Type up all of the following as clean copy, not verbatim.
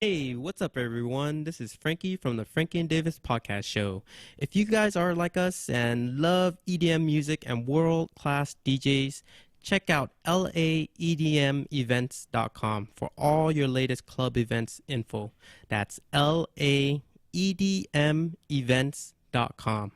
Hey, what's up, everyone? This is Frankie from the Franky N Davis Podcast show. If you guys are like us and love EDM music and world-class DJs, check out laedmevents.com for all your latest club events info. That's laedmevents.com.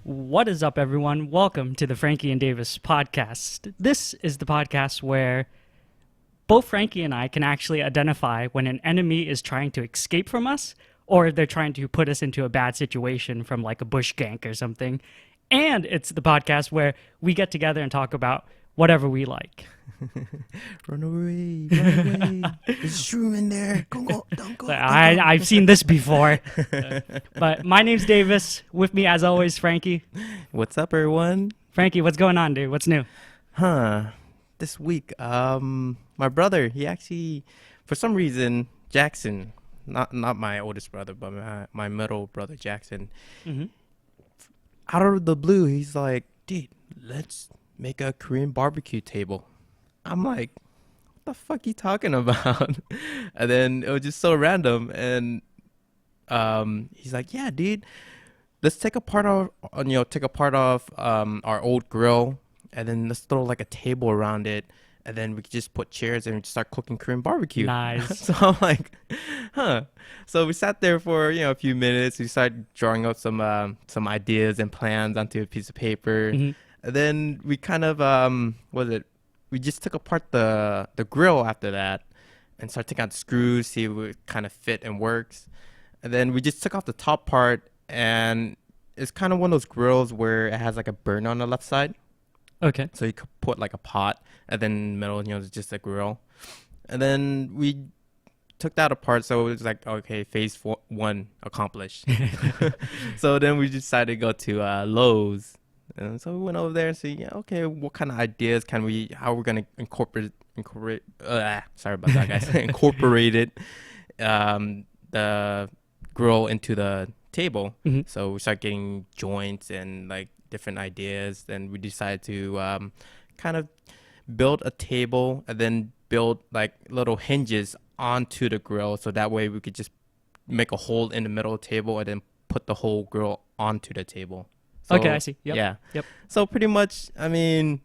What is up, everyone? Welcome to the Franky N Davis Podcast. This is the podcast where both Frankie and I can actually identify when an enemy is trying to escape from us or they're trying to put us into a bad situation from like a bush gank or something. And it's the podcast where we get together and talk about whatever we like. Run away, run away. There's a shroom in there. Don't go. I've seen this before. But my name's Davis. With me, as always, Frankie. What's up, everyone? Frankie, what's going on, dude? What's new? This week, my brother, he actually, for some reason, Jackson, not my oldest brother, but my middle brother, Jackson, out of the blue, he's like, dude, let's make a Korean barbecue table. I'm like, what the fuck you talking about? And then it was just so random. And he's like, yeah, dude, let's take apart our old grill, and then let's throw like a table around it, and then we could just put chairs and start cooking Korean barbecue. Nice. So I'm like, So we sat there for a few minutes. We started drawing out some ideas and plans onto a piece of paper. And then we kind of we just took apart the grill after that and started taking out the screws, see if it kind of fit and works. And then we just took off the top part, and it's kind of one of those grills where it has like a burner on the left side. Okay. So you could put like a pot, and then in the middle, it's just a grill. And then we took that apart, so it was like, okay, phase 1 accomplished. So then we decided to go to Lowe's. And so we went over there and see, okay, what kind of ideas how we're going to incorporate, sorry about that, guys, incorporate it, the grill into the table. So we started getting joints and like different ideas. Then we decided to kind of build a table and then build like little hinges onto the grill. So that way we could just make a hole in the middle of the table and then put the whole grill onto the table. So, okay, I see. Yep. Yeah. Yep. So pretty much, I mean,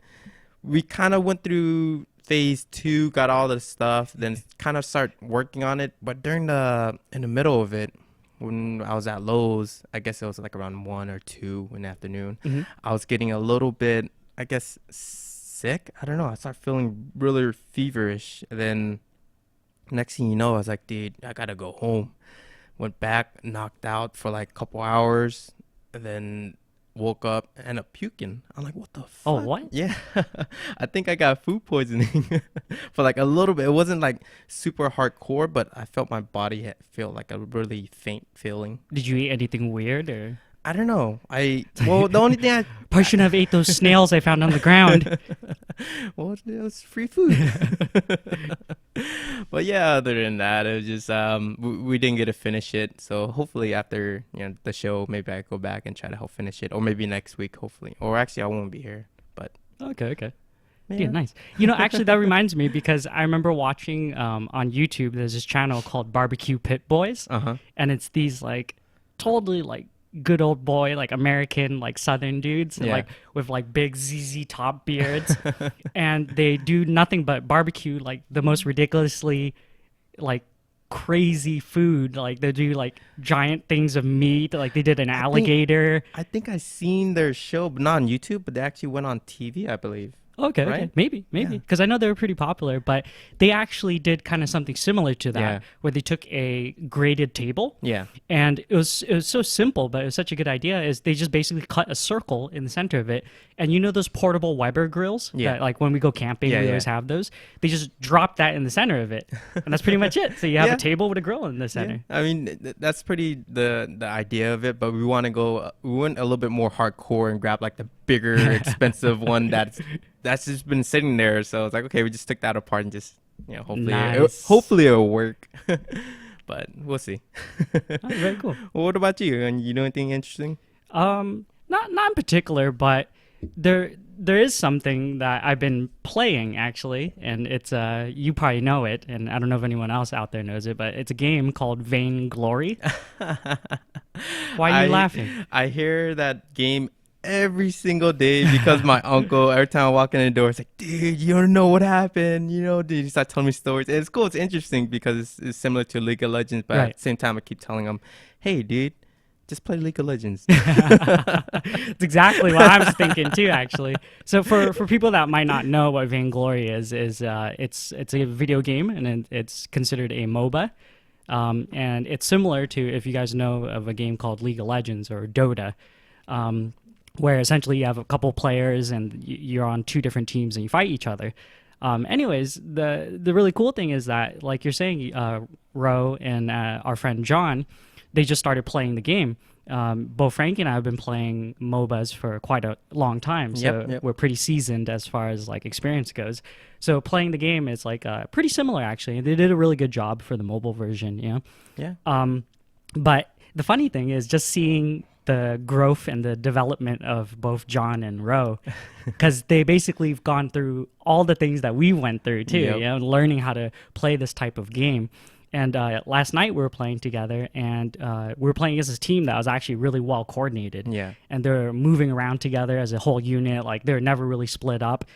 we kind of went through phase 2, got all the stuff, then kind of start working on it. But in the middle of it, when I was at Lowe's, I guess it was like around 1 or 2 in the afternoon, I was getting a little bit, I guess, sick. I don't know. I started feeling really feverish. And then next thing you know, I was like, dude, I got to go home. Went back, knocked out for like a couple hours, and then woke up and ended up puking. I'm like, what the fuck? Oh, what? Yeah. I think I got food poisoning for like a little bit. It wasn't like super hardcore, but I felt my body feel like a really faint feeling. Did you eat anything weird or? I don't know. The only thing I probably shouldn't have ate those snails I found on the ground. Well, it was free food. But yeah, other than that, it was just we didn't get to finish it. So hopefully after the show, maybe I go back and try to help finish it, or maybe next week, hopefully. Or actually, I won't be here. But okay. Yeah. Yeah, nice. Actually, that reminds me because I remember watching on YouTube. There's this channel called Barbecue Pit Boys, and it's these like totally like good old boy, like American, like Southern dudes, like with like big ZZ Top beards, and they do nothing but barbecue, like the most ridiculously, like crazy food. Like they do like giant things of meat. Like they did an alligator. I think I seen their show, but not on YouTube, but they actually went on TV, I believe. Okay, right? okay. Maybe. Yeah. Because I know they were pretty popular, but they actually did kind of something similar to that, Yeah. where they took a graded table. Yeah. And it was so simple, but it was such a good idea. Is they just basically cut a circle in the center of it, and you know those portable Weber grills Yeah. that, like, when we go camping, Yeah, we yeah. always have those. They just drop that in the center of it, and that's pretty much it. So you have Yeah. a table with a grill in the Yeah. center. I mean, that's pretty the idea of it, but we want to go. We went a little bit more hardcore and grab like the bigger, expensive one that's just been sitting there. So it's like, okay, we just took that apart and just hopefully Nice. hopefully it'll work. But we'll see. Oh, very cool. Well, what about you? And you know anything interesting? Not in particular, but there is something that I've been playing actually, and it's you probably know it, and I don't know if anyone else out there knows it, but it's a game called Vainglory. Why are you laughing? I hear that game every single day because my uncle, every time I walk in the door, it's like, dude, you don't know what happened. Dude, he start telling me stories. And it's cool. It's interesting because it's similar to League of Legends, but Right. at the same time, I keep telling him, hey, dude, just play League of Legends. It's exactly what I was thinking too, actually. So for people that might not know what Vainglory is it's a video game, and it's considered a MOBA. And it's similar to, if you guys know of a game called League of Legends or Dota, where essentially you have a couple players and you're on two different teams and you fight each other. Anyways, the really cool thing is that, like you're saying, Ro and our friend John, they just started playing the game. Both Frankie and I have been playing MOBAs for quite a long time, so Yep. we're pretty seasoned as far as like experience goes. So playing the game is like pretty similar, actually. They did a really good job for the mobile version, Yeah. But the funny thing is just seeing the growth and the development of both John and Ro, because they basically have gone through all the things that we went through too, Yep. learning how to play this type of game. And last night we were playing together, and we were playing against this team that was actually really well coordinated. Yeah. And they're moving around together as a whole unit, like they're never really split up.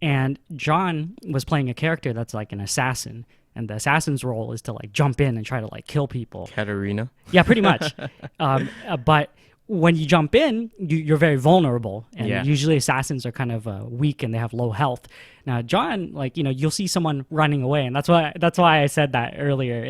And John was playing a character that's like an assassin, and the assassin's role is to like jump in and try to like kill people. Katarina. Yeah, pretty much. But when you jump in, you're very vulnerable, and Yeah. usually assassins are kind of weak and they have low health. Now, John, like, you'll see someone running away, and that's why I said that earlier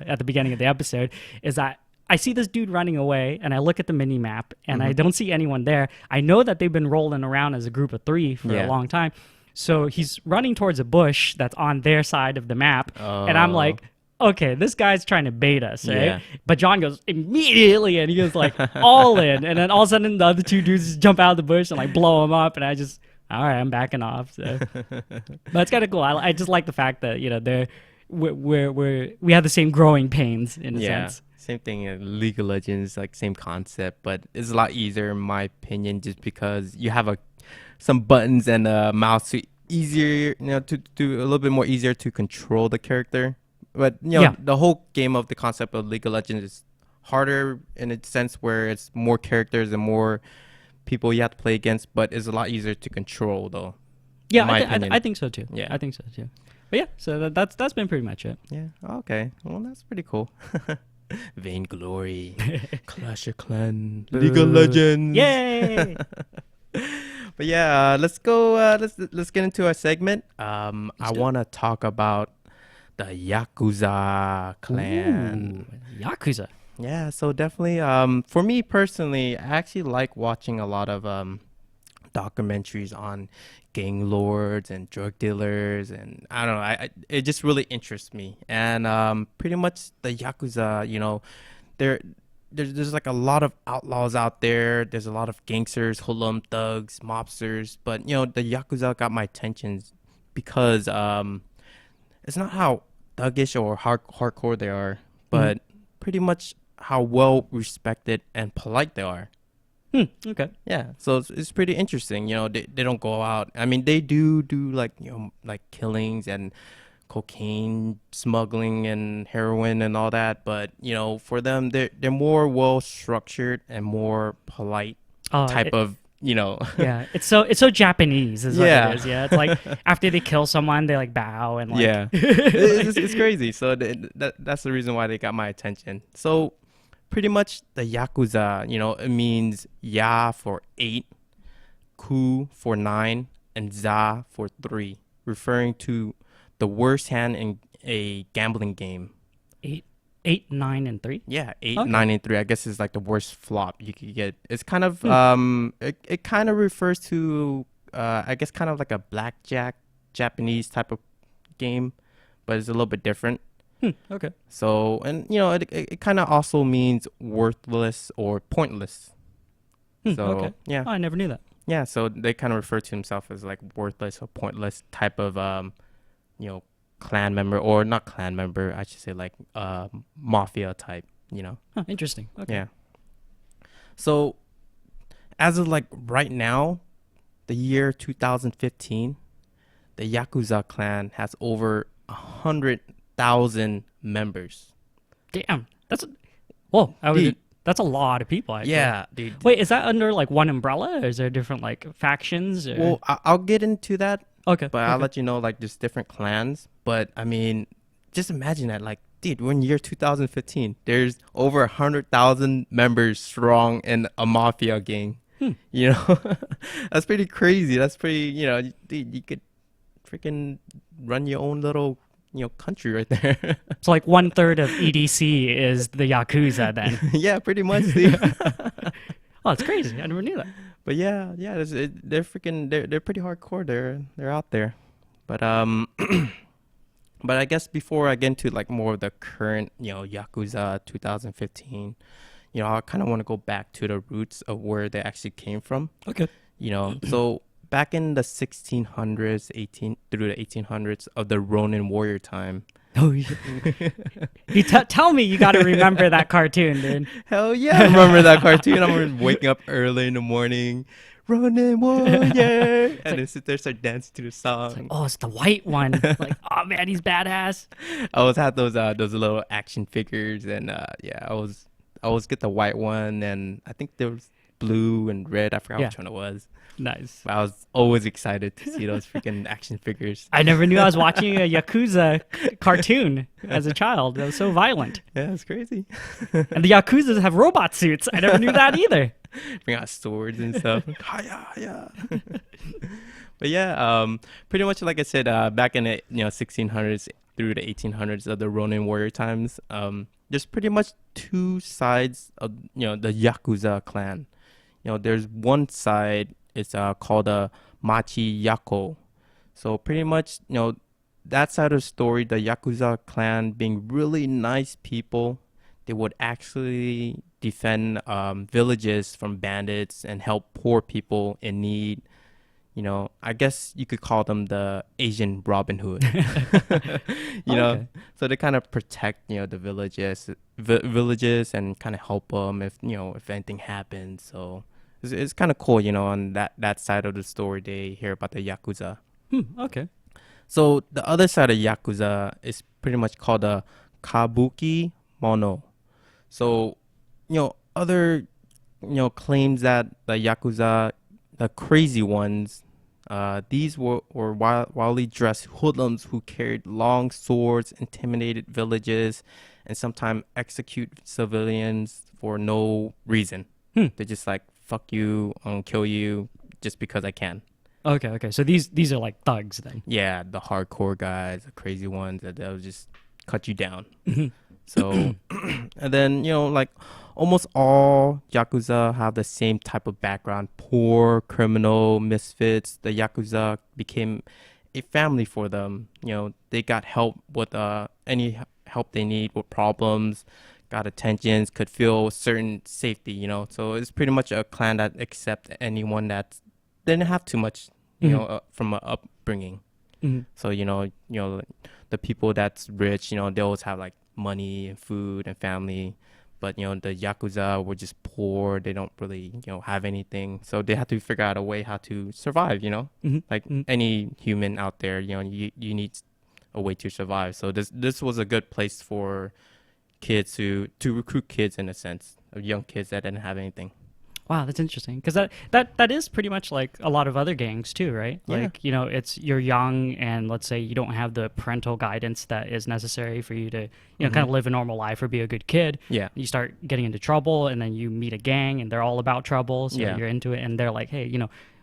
at the beginning of the episode, is that I see this dude running away, and I look at the mini map, and I don't see anyone there. I know that they've been rolling around as a group of three for a long time. So he's running towards a bush that's on their side of the map, and I'm like, okay, this guy's trying to bait us, right? Yeah. But John goes immediately, and he goes like all in, and then all of a sudden the other two dudes just jump out of the bush and like blow him up, and I just, all right, I'm backing off. So, but it's kind of cool. I just like the fact that we have the same growing pains in a sense. Same thing in League of Legends, like same concept, but it's a lot easier in my opinion, just because you have some buttons and a mouse to easier, to do a little bit more easier to control the character. But the whole game of the concept of League of Legends is harder in a sense where it's more characters and more people you have to play against, but it's a lot easier to control though. Yeah, in my opinion. I think so too. Yeah. I think so too. But yeah, so that's been pretty much it. Yeah. Okay. Well, that's pretty cool. Vainglory, Clash of Clans, League of Legends. Yay! But yeah, let's go. Let's get into our segment. I want to talk about the Yakuza clan. Ooh, Yakuza. Yeah, so definitely. For me personally, I actually like watching a lot of documentaries on gang lords and drug dealers, and I don't know. It just really interests me, and pretty much the Yakuza. There's like a lot of outlaws out there. There's a lot of gangsters, hoodlum thugs, mobsters, but the Yakuza got my attention because it's not how thuggish or hardcore they are, but pretty much how well respected and polite they are. Okay. Yeah, so it's pretty interesting. They don't go out. I mean, they do like like killings and cocaine smuggling and heroin and all that, but for them they're more well structured and more polite type of Yeah, it's so Japanese is what it is. Yeah, it's like after they kill someone, they like bow and like yeah, it's crazy. So that's the reason why they got my attention. So pretty much the Yakuza, it means Ya for 8, Ku for 9, and za for 3, referring to the worst hand in a gambling game. 8, 9, and 3. Yeah, 8, Okay. 9, and 3. I guess is like the worst flop you could get. It's kind of it kind of refers to I guess kind of like a blackjack Japanese type of game, but it's a little bit different. Okay. So, and it kind of also means worthless or pointless. So Okay. yeah, Oh, I never knew that. yeah. So they kind of refer to himself as like worthless or pointless type of clan member, or not clan member, I should say, like mafia type. Huh, interesting. Okay. Yeah. So as of like right now, the year 2015, the Yakuza clan has over 100,000 members. Damn. Whoa. Dude. That's a lot of people. I feel. Yeah, dude. Wait, is that under like one umbrella, or is there different like factions? Or? Well, I'll get into that, okay. but I'll let you know like there's different clans. But I mean, just imagine that, like, dude, we're in year 2015. There's over 100,000 members strong in a mafia gang. That's pretty crazy. That's pretty, dude, you could freaking run your own little, country right there. So like 1/3 of EDC is the Yakuza then. Yeah, pretty much, dude. Oh, it's crazy. I never knew that. But yeah, they're freaking, they're pretty hardcore. They're out there. But but I guess before I get into like more of the current, Yakuza 2015, I kind of want to go back to the roots of where they actually came from. Okay. So back in the 1600s, through the 1800s of the Ronin warrior time. Oh, yeah. Tell me you got to remember that cartoon, dude. Hell yeah, I remember that cartoon. I'm waking up early in the morning, Ronin warrior, and then sit there, start dancing to the song. Oh, it's the white one. Like, oh man, he's badass. I always had those little action figures, and I always get the white one, and I think there was blue and red. I forgot which one it was. Nice. But I was always excited to see those freaking action figures. I never knew I was watching a Yakuza cartoon as a child. That was so violent. Yeah, it's crazy. And the Yakuzas have robot suits. I never knew that either. Bring out swords and stuff. Yeah. But yeah, pretty much like I said, back in the 1600s through the 1800s of the Ronin warrior times, there's pretty much two sides of the Yakuza clan. There's one side. It's called a Machi Yako. So pretty much, that side of the story, the Yakuza clan being really nice people, they would actually defend villages from bandits and help poor people in need. I guess you could call them the Asian Robin Hood. Okay. So they kind of protect, the villages and kind of help them if anything happens. So it's kind of cool, on that side of the story. They hear about the Yakuza. Okay. So the other side of Yakuza is pretty much called a Kabuki Mono. So, other, claims that the Yakuza, the crazy ones, these were wildly dressed hoodlums who carried long swords, intimidated villages, and sometimes execute civilians for no reason. They're just like, fuck you, I'm gonna kill you just because I can. Okay. So these are like thugs then. Yeah, the hardcore guys, the crazy ones they'll just cut you down. So, and then, like almost all Yakuza have the same type of background. Poor, criminal, misfits. The Yakuza became a family for them. They got help with any help they need with problems, got attentions, could feel certain safety, So it's pretty much a clan that accepts anyone that didn't have too much, from an upbringing. So, the people that's rich, they always have like money and food and family. But, the Yakuza were just poor. They don't really, have anything. So they have to figure out a way how to survive, like any human out there, you need a way to survive. So this was a good place for kids to recruit kids, in a sense, of young kids that didn't have anything. Wow, that's interesting, because that is pretty much like a lot of other gangs too, right? Yeah. Like, it's you're young, and let's say you don't have the parental guidance that is necessary for you to kind of live a normal life or be a good kid. Yeah. You start getting into trouble, and then you meet a gang, and they're all about trouble, so Yeah. you're into it, and they're like, hey,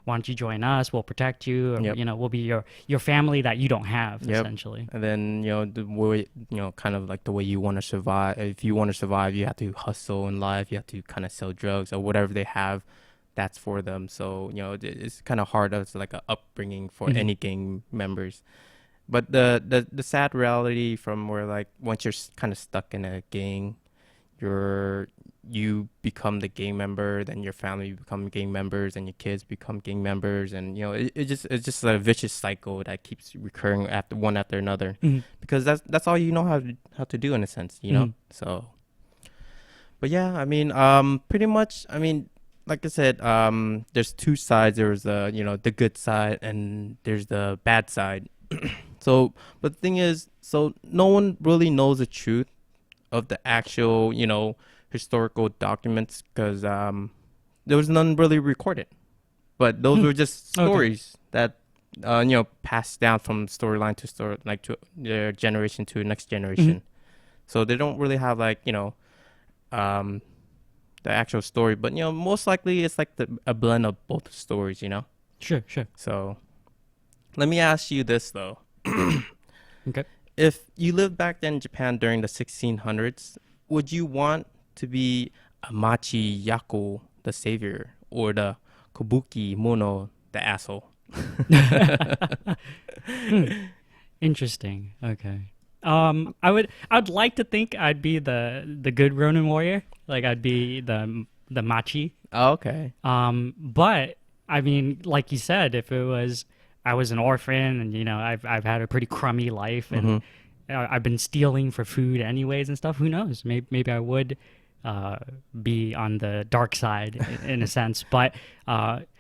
why don't you join us? We'll protect you. Or, Yep. we'll be your family that you don't have, Yep. essentially. And then, the way, kind of like the way you want to survive. If you want to survive, you have to hustle in life. You have to kind of sell drugs or whatever they have. That's for them. So, it's kind of hard as like an upbringing for any gang members. But the sad reality from where, like, once you're kind of stuck in a gang, you become the gang member, then your family become gang members, and your kids become gang members, and it's just a vicious cycle that keeps recurring after another, because that's all you know how to do in a sense, So, but yeah, I mean, pretty much, I mean, like I said, there's two sides. There's the good side, and there's the bad side. So, but the thing is, so no one really knows the truth of the actual, historical documents, because there was none really recorded. But those were just stories that, passed down from storyline to story, like to their generation to next generation. So they don't really have like, the actual story, but most likely it's like a blend of both stories, Sure. So let me ask you this though. Okay. If you lived back then in Japan during the 1600s, would you want to be a Machi Yaku, the savior, or the Kabuki Mono, the asshole? Interesting. Okay. I'd like to think I'd be the good Ronin warrior. Like I'd be the machi. Oh, okay. But I mean, like you said, if I was an orphan and I've had a pretty crummy life and I've been stealing for food anyways and stuff. Who knows? Maybe I would be on the dark side in a sense. But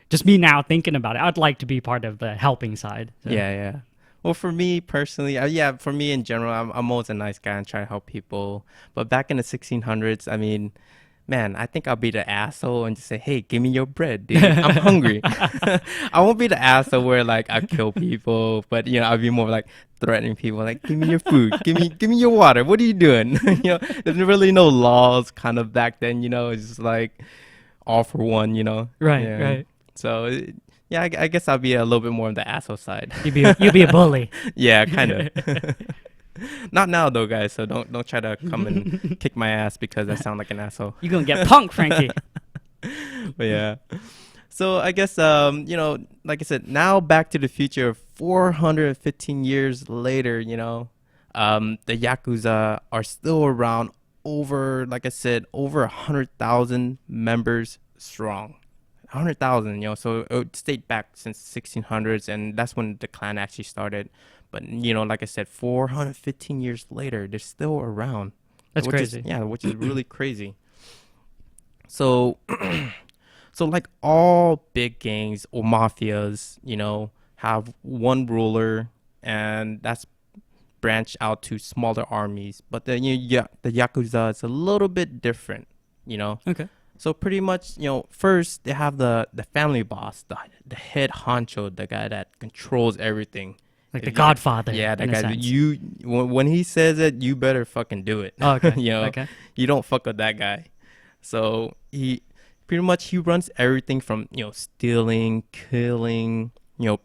just me now thinking about it, I'd like to be part of the helping side. So. Yeah. Well, for me personally, for me in general, I'm always a nice guy and try to help people. But back in the 1600s, I mean, man, I think I'll be the asshole and just say, hey, give me your bread, dude. I'm hungry. I won't be the asshole where like I kill people, but I'll be more like threatening people, like, give me your food, give me your water. What are you doing? There's really no laws kind of back then. It's just like all for one. Right. So. Yeah, I guess I'll be a little bit more on the asshole side. You'd be a bully. Yeah, kind of. Not now though, guys. So don't try to come and kick my ass because I sound like an asshole. You're gonna get punked, Frankie. But yeah. So I guess like I said, now Back to the Future, 415 years later, the Yakuza are still around over 100,000 members strong. 100,000, so it stayed back since 1600s, and that's when the clan actually started. But like I said, 415 years later, they're still around. That's crazy. Which is really crazy. So, so like all big gangs or mafias, have one ruler, and that's branched out to smaller armies. But then the Yakuza is a little bit different, Okay. So pretty much, first they have the family boss, the head honcho, the guy that controls everything. Like the Godfather. Yeah, that guy. When he says it, you better fucking do it. Oh, okay. Okay. You don't fuck with that guy. So he runs everything from stealing, killing,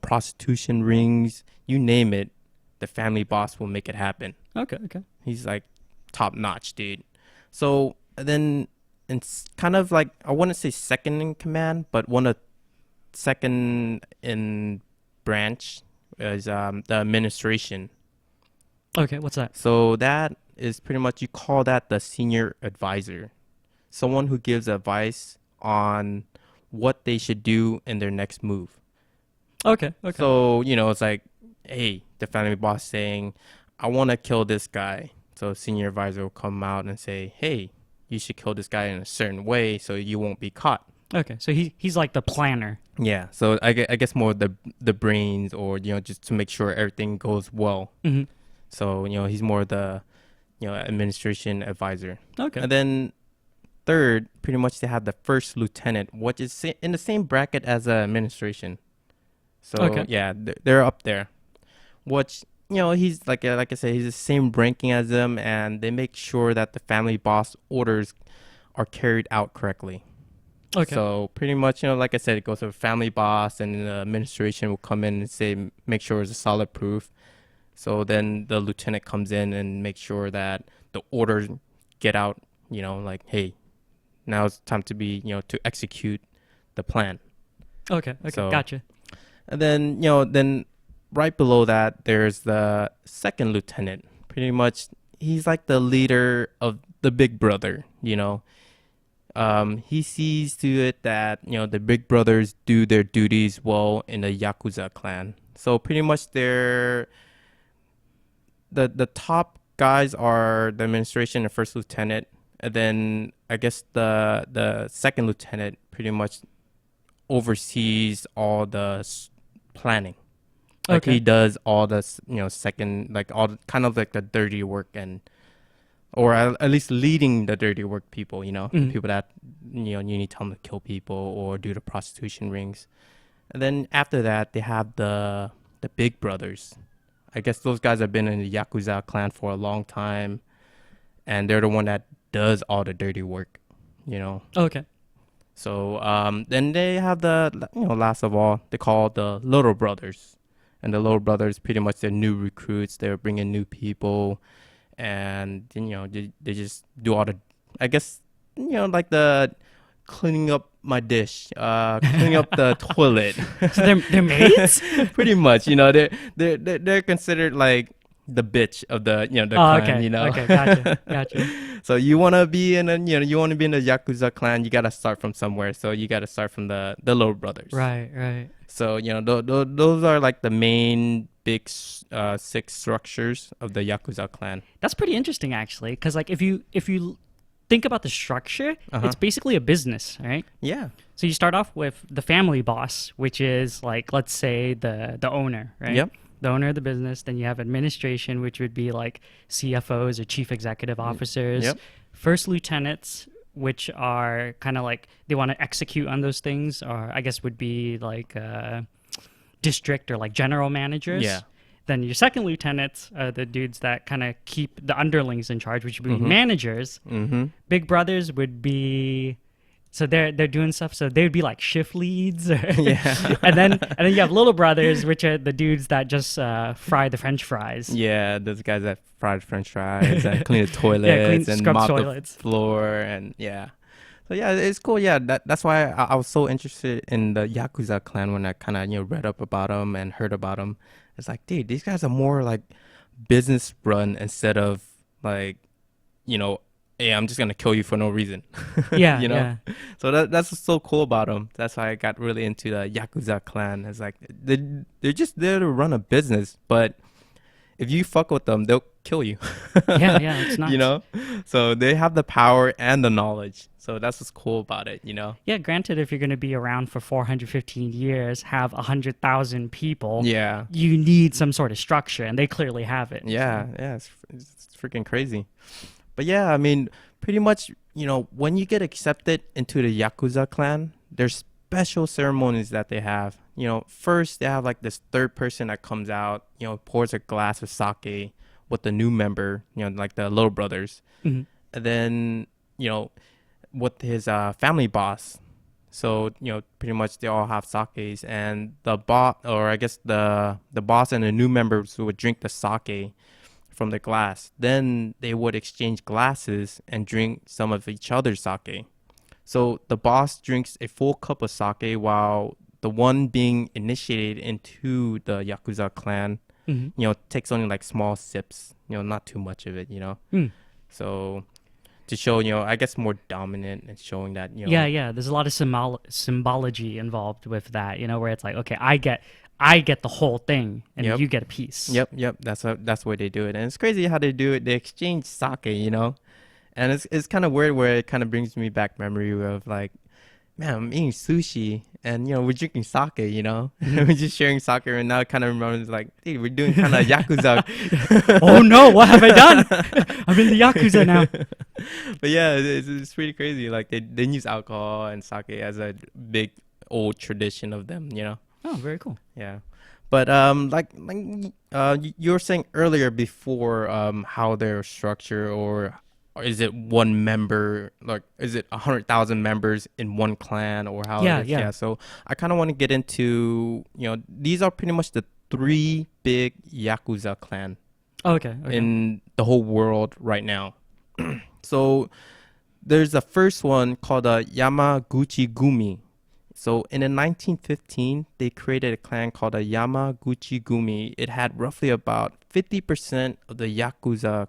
prostitution rings, you name it. The family boss will make it happen. Okay. He's like top notch, dude. So then. It's kind of like, I wouldn't say second in command, but second in branch is the administration. Okay, what's that? So that is pretty much, you call that the senior advisor. Someone who gives advice on what they should do in their next move. Okay. So, it's like, hey, the family boss saying, I want to kill this guy. So senior advisor will come out and say, hey, you should kill this guy in a certain way so you won't be caught. Okay, so he's like the planner. Yeah, so I guess more the brains, or just to make sure everything goes well. Mm-hmm. So he's more the administration advisor. Okay. And then third, pretty much they have the first lieutenant, which is in the same bracket as administration. So yeah, they're up there. Which he's like I said, he's the same ranking as them, and they make sure that the family boss orders are carried out correctly. Okay. So pretty much, like I said, it goes to a family boss, and the administration will come in and say, make sure it's a solid proof. So then the lieutenant comes in and makes sure that the orders get out, like, hey, now it's time to be, to execute the plan. Okay. So, Gotcha. And then, then right below that, there's the second lieutenant. Pretty much, he's like the leader of the big brother, He sees to it that, the big brothers do their duties well in the Yakuza clan. So pretty much the top guys are the administration and first lieutenant. And then I guess the second lieutenant pretty much oversees all the planning. Like he does all the, second, like all kind of like the dirty work or at least leading the dirty work people, people that, you need to tell them to kill people or do the prostitution rings. And then after that, they have the big brothers. I guess those guys have been in the Yakuza clan for a long time, and they're the one that does all the dirty work, Okay. So then they have the, last of all, they call the little brothers. And the little brothers, pretty much, they're new recruits. They're bringing new people. And, they just do all the, I guess, like the cleaning up my dish, cleaning up the toilet. So they're maids? Pretty much, they're considered like the bitch of the, the clan, Okay, gotcha. So you want to be in you want to be in the Yakuza clan, you got to start from somewhere. So you got to start from the little brothers. Right. So, those are like the main big 6 structures of the Yakuza clan. That's pretty interesting, actually, because like if you think about the structure, it's basically a business, right? Yeah. So you start off with the family boss, which is like, let's say the owner, right? Yep. The owner of the business. Then you have administration, which would be like CFOs or chief executive officers. Yep. First lieutenants, which are kind of like they want to execute on those things, or I guess would be like district or like general managers. Yeah. Then your second lieutenants are the dudes that kind of keep the underlings in charge, which would be managers. Mm-hmm. Big brothers would be, so they're doing stuff. So they would be like shift leads. Yeah. and then you have little brothers, which are the dudes that just fry the French fries. Yeah, those guys that fry the French fries and clean the toilets and scrub mop toilets. the floor and yeah. So yeah, it's cool. Yeah, that's why I was so interested in the Yakuza clan when I kind of read up about them and heard about them. It's like, dude, these guys are more like business run instead of like, hey, I'm just gonna kill you for no reason. Yeah, Yeah. So that's what's so cool about them. That's why I got really into the Yakuza clan. It's like they're just there to run a business, but if you fuck with them, they'll kill you. Yeah, it's nice. So they have the power and the knowledge. So that's what's cool about it, Yeah, granted, if you're going to be around for 415 years, have 100,000 people, Yeah. you need some sort of structure, and they clearly have it. Yeah, yeah, it's freaking crazy. But yeah, I mean, pretty much, when you get accepted into the Yakuza clan, there's special ceremonies that they have. First they have like this third person that comes out, pours a glass of sake with the new member, like the little brothers. Mm-hmm. And then, with his family boss. So, pretty much they all have sakes, and the boss, or I guess the boss and the new members would drink the sake from the glass. Then they would exchange glasses and drink some of each other's sake. So the boss drinks a full cup of sake while the one being initiated into the Yakuza clan, takes only like small sips, not too much of it, So to show, I guess more dominant and showing that, Yeah. There's a lot of symbology involved with that, where it's like, okay, I get the whole thing, and you get a piece. Yep. That's the way they do it, and it's crazy how they do it. They exchange sake, and it's kind of weird where it kind of brings me back memory of like, man, I'm eating sushi and we're drinking sake, we're just sharing sake, and now it kind of remembers like, dude, we're doing kind of Yakuza. Oh no, what have I done? I'm in the Yakuza now. But yeah, it's pretty crazy. Like they use alcohol and sake as a big old tradition of them, Oh, very cool. Yeah. But you were saying earlier before how they're structured or or is it one member? Like, is it 100,000 members in one clan, or how? Yeah, it is? yeah. So I kind of want to get into, these are pretty much the three big Yakuza clan Okay. in the whole world right now. So there's the first one called Yamaguchi Gumi. So in the 1915, they created a clan called the Yamaguchi Gumi. It had roughly about 50% of the Yakuza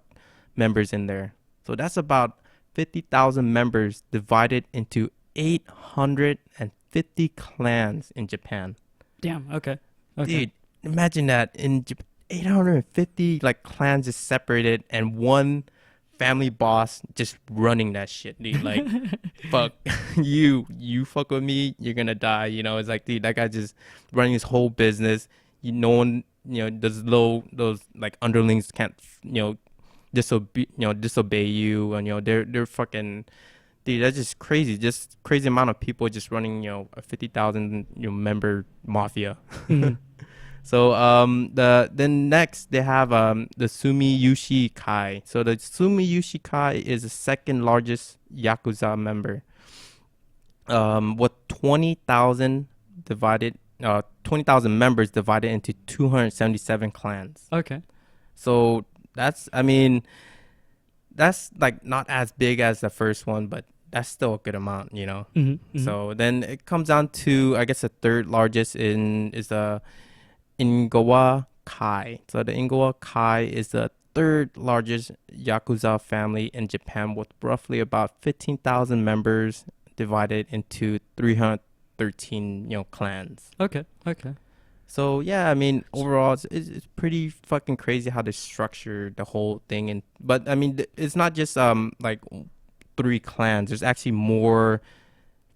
members in there. So that's about 50,000 members divided into 850 clans in Japan. Damn. Okay. Dude, imagine that in 850 like clans is separated and one family boss just running that shit, dude. Like, fuck you fuck with me, you're gonna die. It's like, dude, that guy just running his whole business. No one, those like underlings can't, disobey you, and they're fucking, dude. That's just crazy. Just crazy amount of people just running, a 50,000 member mafia. Mhm. So then next they have the Sumiyushi Kai. So the Sumiyushi Kai is the second largest Yakuza member. With 20,000 members divided into 277 clans. Okay. So that's like not as big as the first one, but that's still a good amount, So then it comes down to, I guess, the third largest is the Ingawa Kai. So the Ingawa Kai is the third largest Yakuza family in Japan, with roughly about 15,000 members divided into 313 clans. Okay. So yeah, overall it's pretty fucking crazy how they structure the whole thing. But it's not just like 3 clans. There's actually more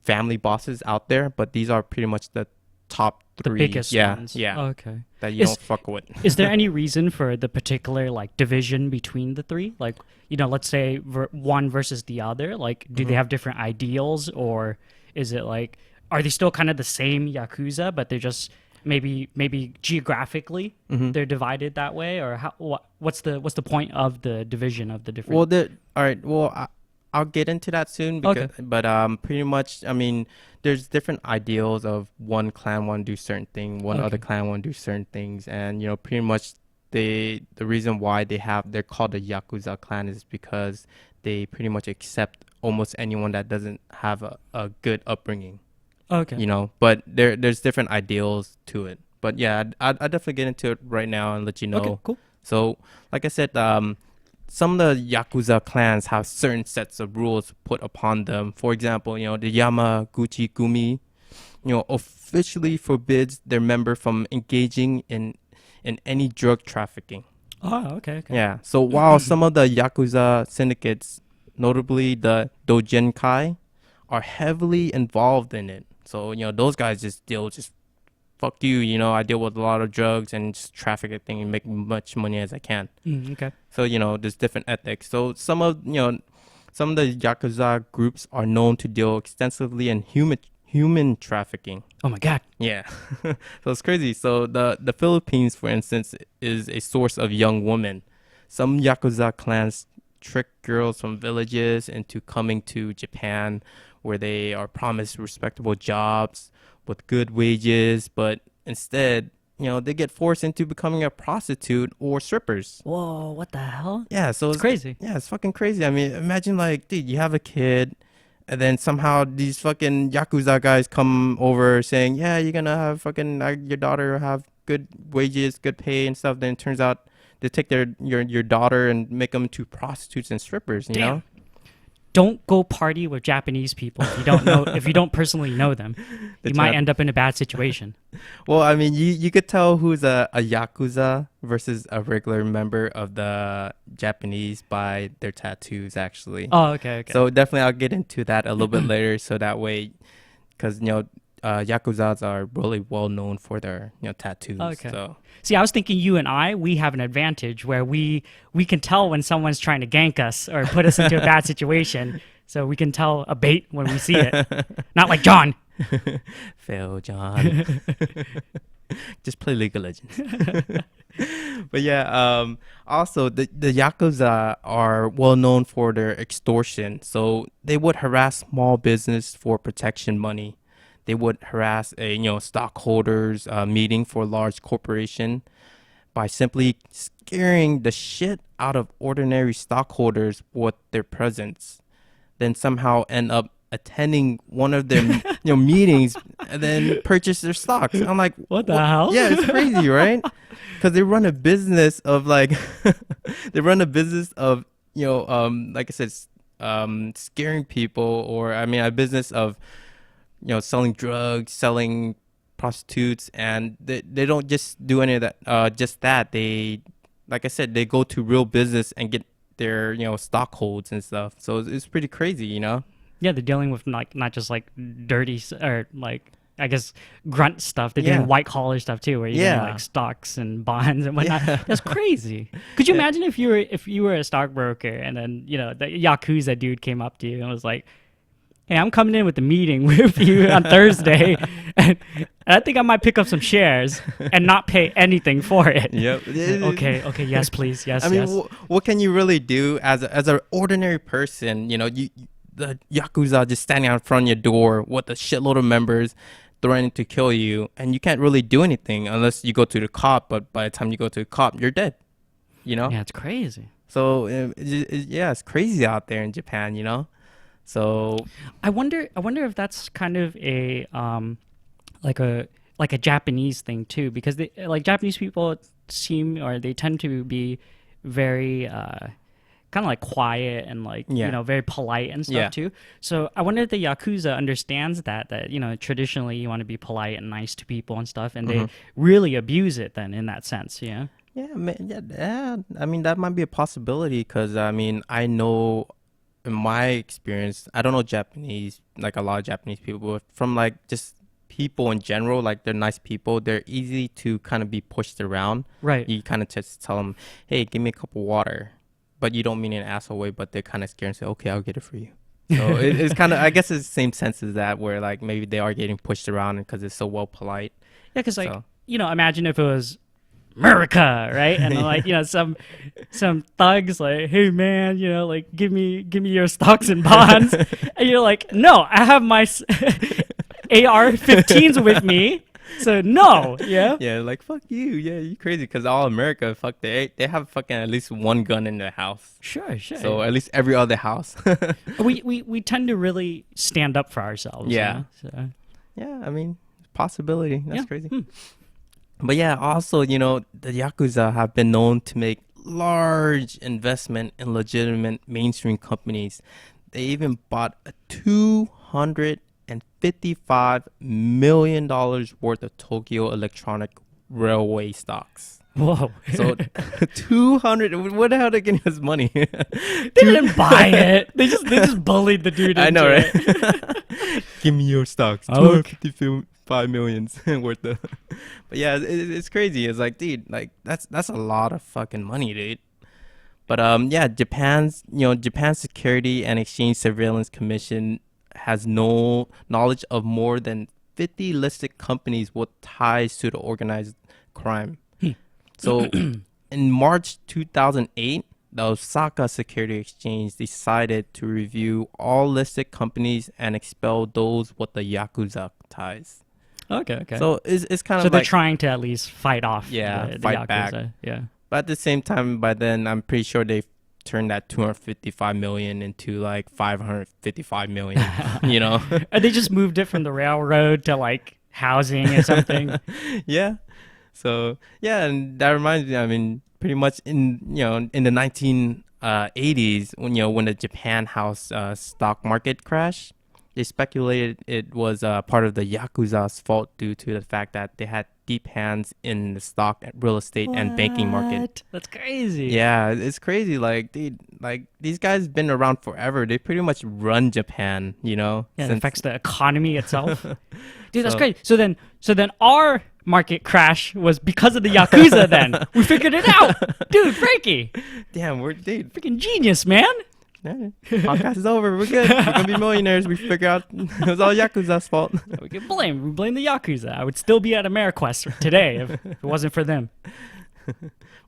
family bosses out there, but these are pretty much the top 3. The biggest ones. Yeah. Okay. That you don't fuck with. Is there any reason for the particular like division between the 3? Like, let's say one versus the other. Like, do they have different ideals, or is it like, are they still kind of the same Yakuza, but they're just maybe geographically they're divided that way, or what's the point of the division of the different? Well, all right. Well, I'll get into that soon. But pretty much, there's different ideals of one clan want to do certain thing, one other clan want to do certain things, and pretty much the reason why they're called the Yakuza clan is because they pretty much accept almost anyone that doesn't have a good upbringing. Okay. But there's different ideals to it. But yeah, I'd definitely get into it right now and let you know. Okay, cool. So, like I said, some of the Yakuza clans have certain sets of rules put upon them. For example, the Yamaguchi Gumi, officially forbids their member from engaging in any drug trafficking. Oh, okay. Yeah. So while some of the Yakuza syndicates, notably the Dogenkai, are heavily involved in it. So, those guys just fuck you, I deal with a lot of drugs and just traffic a thing and make much money as I can. Okay. So, there's different ethics. So some of the Yakuza groups are known to deal extensively in human trafficking. Oh my God. Yeah. So it's crazy. So the Philippines, for instance, is a source of young women. Some Yakuza clans trick girls from villages into coming to Japan, where they are promised respectable jobs with good wages, but instead, they get forced into becoming a prostitute or strippers. Whoa, what the hell? Yeah, so it's crazy. Yeah, it's fucking crazy. Imagine like, dude, you have a kid, and then somehow these fucking Yakuza guys come over saying, yeah, you're gonna have fucking your daughter have good wages, good pay and stuff. Then it turns out they take your daughter and make them into prostitutes and strippers, you know? Don't go party with Japanese people if you don't personally know them. You might end up in a bad situation. Well, you could tell who's a Yakuza versus a regular member of the Japanese by their tattoos, actually. Oh, okay. So definitely I'll get into that a little bit later, so that way, because, Yakuzas are really well known for their, tattoos. Okay. So. See, I was thinking we have an advantage where we can tell when someone's trying to gank us or put us into a bad situation. So we can tell a bait when we see it. Not like John. Fail, John. Just play League of Legends. But yeah, also the Yakuza are well known for their extortion. So they would harass small business for protection money. They would harass stockholders meeting for large corporation by simply scaring the shit out of ordinary stockholders with their presence. Then somehow end up attending one of their meetings and then purchase their stocks. I'm like, what the hell? Yeah, it's crazy, right? Because they run a business of like like I said, scaring people, or I mean a business of selling drugs, selling prostitutes, and they don't just do any of that. Just that, they, like I said, they go to real business and get their stockholds and stuff. So it's pretty crazy, Yeah, they're dealing with not just like dirty or like, I guess, grunt stuff. They're Yeah. doing white collar stuff too, where you're Yeah. getting like stocks and bonds and whatnot. Yeah. That's crazy. Could you imagine if you were a stockbroker and then the Yakuza dude came up to you and was like, "Hey, I'm coming in with the meeting with you on Thursday, and I think I might pick up some shares and not pay anything for it." Yep. Okay, yes, please, yes, I mean, yes. what can you really do as an ordinary person? The Yakuza just standing out in front of your door with a shitload of members threatening to kill you, and you can't really do anything unless you go to the cop. But by the time you go to the cop, you're dead. Yeah, it's crazy. So it's crazy out there in Japan. So I wonder if that's kind of a like a Japanese thing too, because Japanese people they tend to be very kind of like quiet and very polite and stuff too. So I wonder if the Yakuza understands that traditionally you want to be polite and nice to people and stuff, and they really abuse it then in that sense. Yeah, I mean, that might be a possibility, because I mean, I know in my experience, I don't know Japanese, like a lot of Japanese people, but from like just people in general, like they're nice people. They're easy to kind of be pushed around. Right. You kind of just tell them, "Hey, give me a cup of water," but you don't mean in an asshole way, but they're kind of scared and say, "Okay, I'll get it for you." So it's kind of, I guess it's the same sense as that, where like maybe they are getting pushed around because it's so well polite. Yeah, because imagine if it was America, right? And like some thugs like, "Hey man, like give me your stocks and bonds," and you're like, "No, I have my AR-15s with me, so no." Yeah, like fuck you. Yeah, you crazy, because all America, fuck, they have fucking at least one gun in their house. Sure. So at least every other house. we tend to really stand up for ourselves. Yeah. So. Yeah, I mean, possibility. That's crazy. Hmm. But yeah, also, the Yakuza have been known to make large investment in legitimate mainstream companies. They even bought a $255 million worth of Tokyo Electronic Railway stocks. Whoa. So 200, what the hell are they getting this money? They didn't buy it. They just bullied the dude. I know, right? It. Give me your stocks. Okay. 255 million worth of. But yeah, it's crazy. It's like, dude, like that's a lot of fucking money, dude. But Japan's Security and Exchange Surveillance Commission has no knowledge of more than 50 listed companies with ties to the organized crime. So in March 2008, the Osaka Security Exchange decided to review all listed companies and expel those with the Yakuza ties. Okay. So it's kind of so they're like, trying to at least fight off. the fight Yakuza. back. Yeah. But at the same time, by then, I'm pretty sure they've turned that 255 million into like 555 million, Or they just moved it from the railroad to like housing or something. Yeah. So, yeah, and that reminds me, I mean, pretty much in the 1980s, when the Japan house stock market crashed, they speculated it was part of the Yakuza's fault due to the fact that they had deep hands in the stock, real estate, and banking market. That's crazy. Yeah, it's crazy. Like, dude, like these guys been around forever. They pretty much run Japan, Yeah, it affects the economy itself. Dude, that's So- great. So then our market crash was because of the Yakuza then. We figured it out. Dude, Frankie. Damn, dude. Freaking genius, man. Yeah, podcast is over. We're good. We're gonna be millionaires. We figure out it was all Yakuza's fault. We blame the Yakuza. I would still be at AmeriQuest today if it wasn't for them.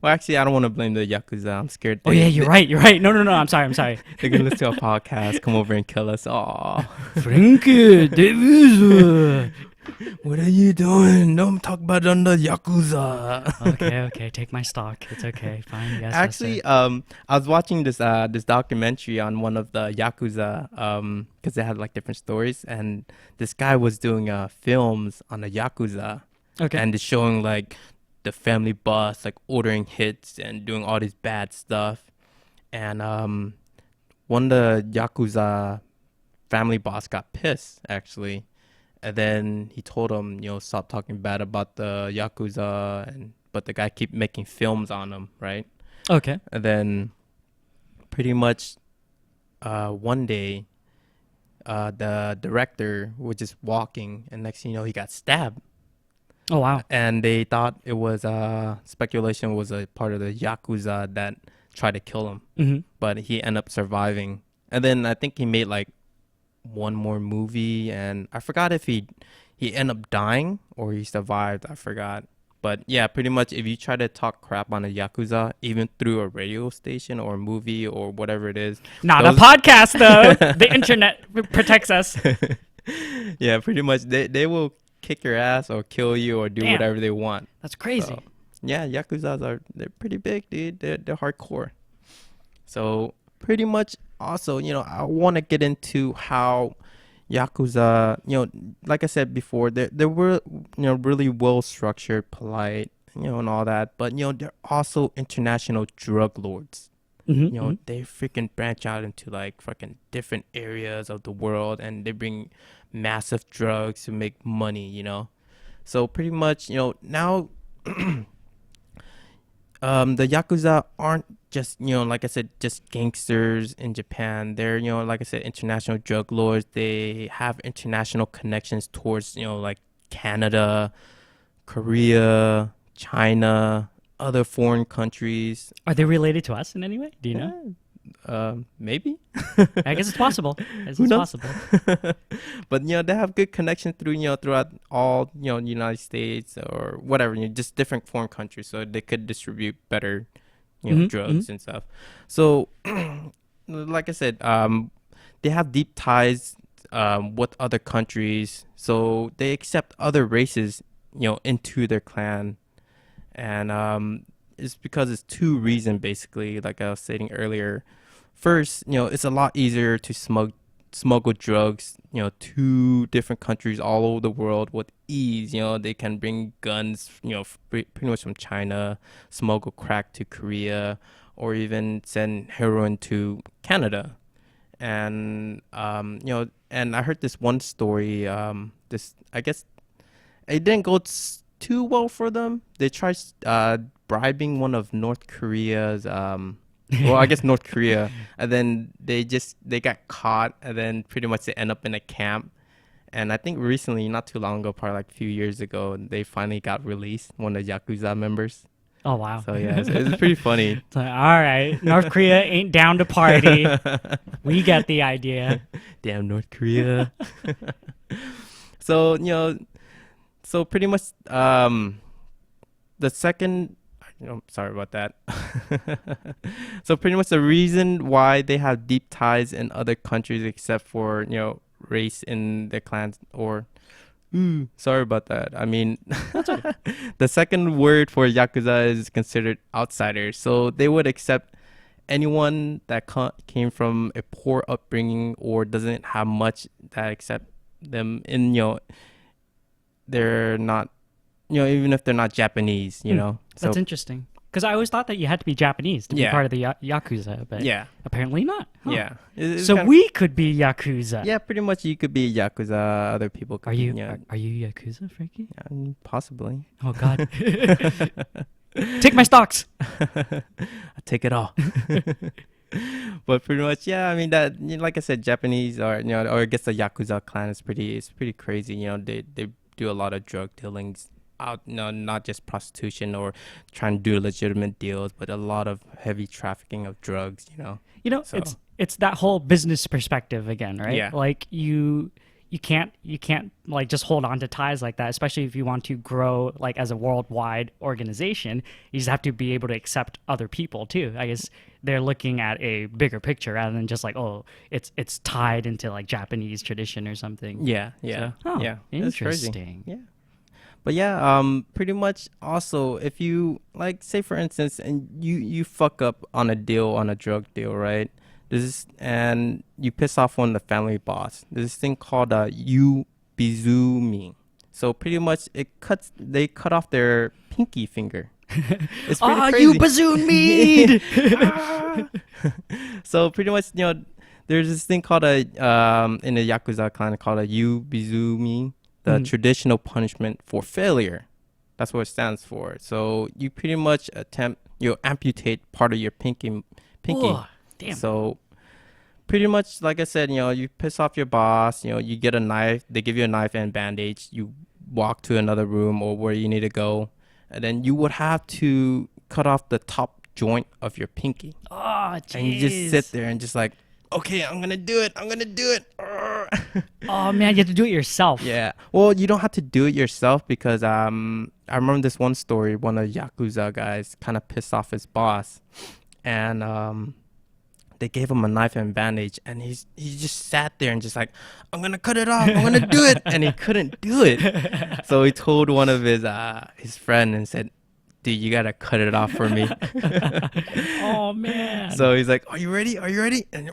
Well, actually, I don't want to blame the Yakuza. I'm scared. Oh yeah, you're right. No, I'm sorry. They're gonna listen to our podcast, come over and kill us. Aw. Franky N Davis. What are you doing? Don't talk about on the Yakuza. Okay, take my stock. It's okay, fine. Yes. Actually, I was watching this documentary on one of the Yakuza, because they had like different stories, and this guy was doing films on the Yakuza, Okay. and it's showing like the family boss like ordering hits and doing all this bad stuff, and one of the Yakuza family boss got pissed actually. And then he told him, stop talking bad about the Yakuza, but the guy keep making films on him, right? Okay. And then pretty much one day, the director was just walking, and next thing you know, he got stabbed. Oh, wow. And they thought it was, speculation was a part of the Yakuza that tried to kill him. Mm-hmm. But he ended up surviving. And then I think he made like one more movie, and I forgot if he ended up dying or he survived. I forgot. But yeah, pretty much if you try to talk crap on a Yakuza, even through a radio station or a movie or whatever it is. Not a podcast, though. The internet protects us. Yeah, pretty much they will kick your ass or kill you or do whatever they want. That's crazy. So, yeah, Yakuzas they're pretty big, dude. They're hardcore. So pretty much also, I want to get into how Yakuza, like I said before, they were, really well structured, polite, and all that. But, they're also international drug lords. Mm-hmm. They freaking branch out into like fucking different areas of the world, and they bring massive drugs to make money, So pretty much, now the Yakuza aren't just, like I said, just gangsters in Japan. They're, like I said, international drug lords. They have international connections towards, like Canada, Korea, China, other foreign countries. Are they related to us in any way? Do you know? Maybe. I guess it's possible. It's Who knows? possible. But they have good connection through throughout all United States or whatever, just different foreign countries, so they could distribute better drugs and stuff. So like I said, they have deep ties with other countries, so they accept other races into their clan. And it's because it's two reasons, basically, like I was stating earlier. First, it's a lot easier to smuggle drugs, to different countries all over the world with ease. They can bring guns, pretty much from China, smuggle crack to Korea, or even send heroin to Canada. And, and I heard this one story, I guess it didn't go too well for them. They tried bribing one of North Korea's I guess North Korea, and then they got caught, and then pretty much they end up in a camp. And I think recently, not too long ago, probably like a few years ago, they finally got released, one of the Yakuza members. Oh, wow. So yeah, it's pretty funny. It's like, all right, North Korea ain't down to party. We get the idea. Damn North Korea. So so pretty much the second, sorry about that. So pretty much the reason why they have deep ties in other countries, except for race in their clans, or sorry about that. I mean, the second word for Yakuza is considered outsiders. So they would accept anyone that came from a poor upbringing or doesn't have much, that accept them in they're not, even if they're not Japanese, That's interesting. Because I always thought that you had to be Japanese to be part of the Yakuza, but apparently not. Huh. Yeah. So we could be Yakuza. Yeah, pretty much you could be Yakuza. Other people could Are you be, are you Yakuza, Frankie? possibly. Oh, God. Take my stocks. I take it all. But pretty much, yeah. I mean, that, like I said, Japanese or or I guess the Yakuza clan is pretty crazy. They do a lot of drug dealings out, not just prostitution or trying to do legitimate deals, but a lot of heavy trafficking of drugs. So. it's that whole business perspective again, right? Yeah. Like you can't like just hold on to ties like that, especially if you want to grow like as a worldwide organization. You just have to be able to accept other people too. I guess they're looking at a bigger picture rather than just like, oh, it's tied into like Japanese tradition or something. Yeah. So, oh, Yeah. That's crazy. interesting. Yeah. But yeah, pretty much also if you like say for instance and you fuck up on a deal, on a drug deal, right? And you piss off one of the family boss. There's this thing called yubizumi. So pretty much they cut off their pinky finger. It's pretty crazy. You bazoon mead. So pretty much, there's this thing called in the Yakuza clan called a yubizumi, the traditional punishment for failure. That's what it stands for. So you pretty much amputate part of your pinky. Whoa, damn. So pretty much, like I said, you piss off your boss, you get a knife, they give you a knife and bandage, you walk to another room or where you need to go, and then you would have to cut off the top joint of your pinky. Oh, jeez. And you just sit there and just like, okay, I'm gonna do it. Oh man, you have to do it yourself. Yeah. Well, you don't have to do it yourself because I remember this one story. One of the Yakuza guys kind of pissed off his boss, and they gave him a knife and bandage, and he just sat there and just like, I'm gonna cut it off. I'm gonna do it, and he couldn't do it. So he told one of his friend and said, dude, you gotta cut it off for me. Oh man. So he's like, are you ready? And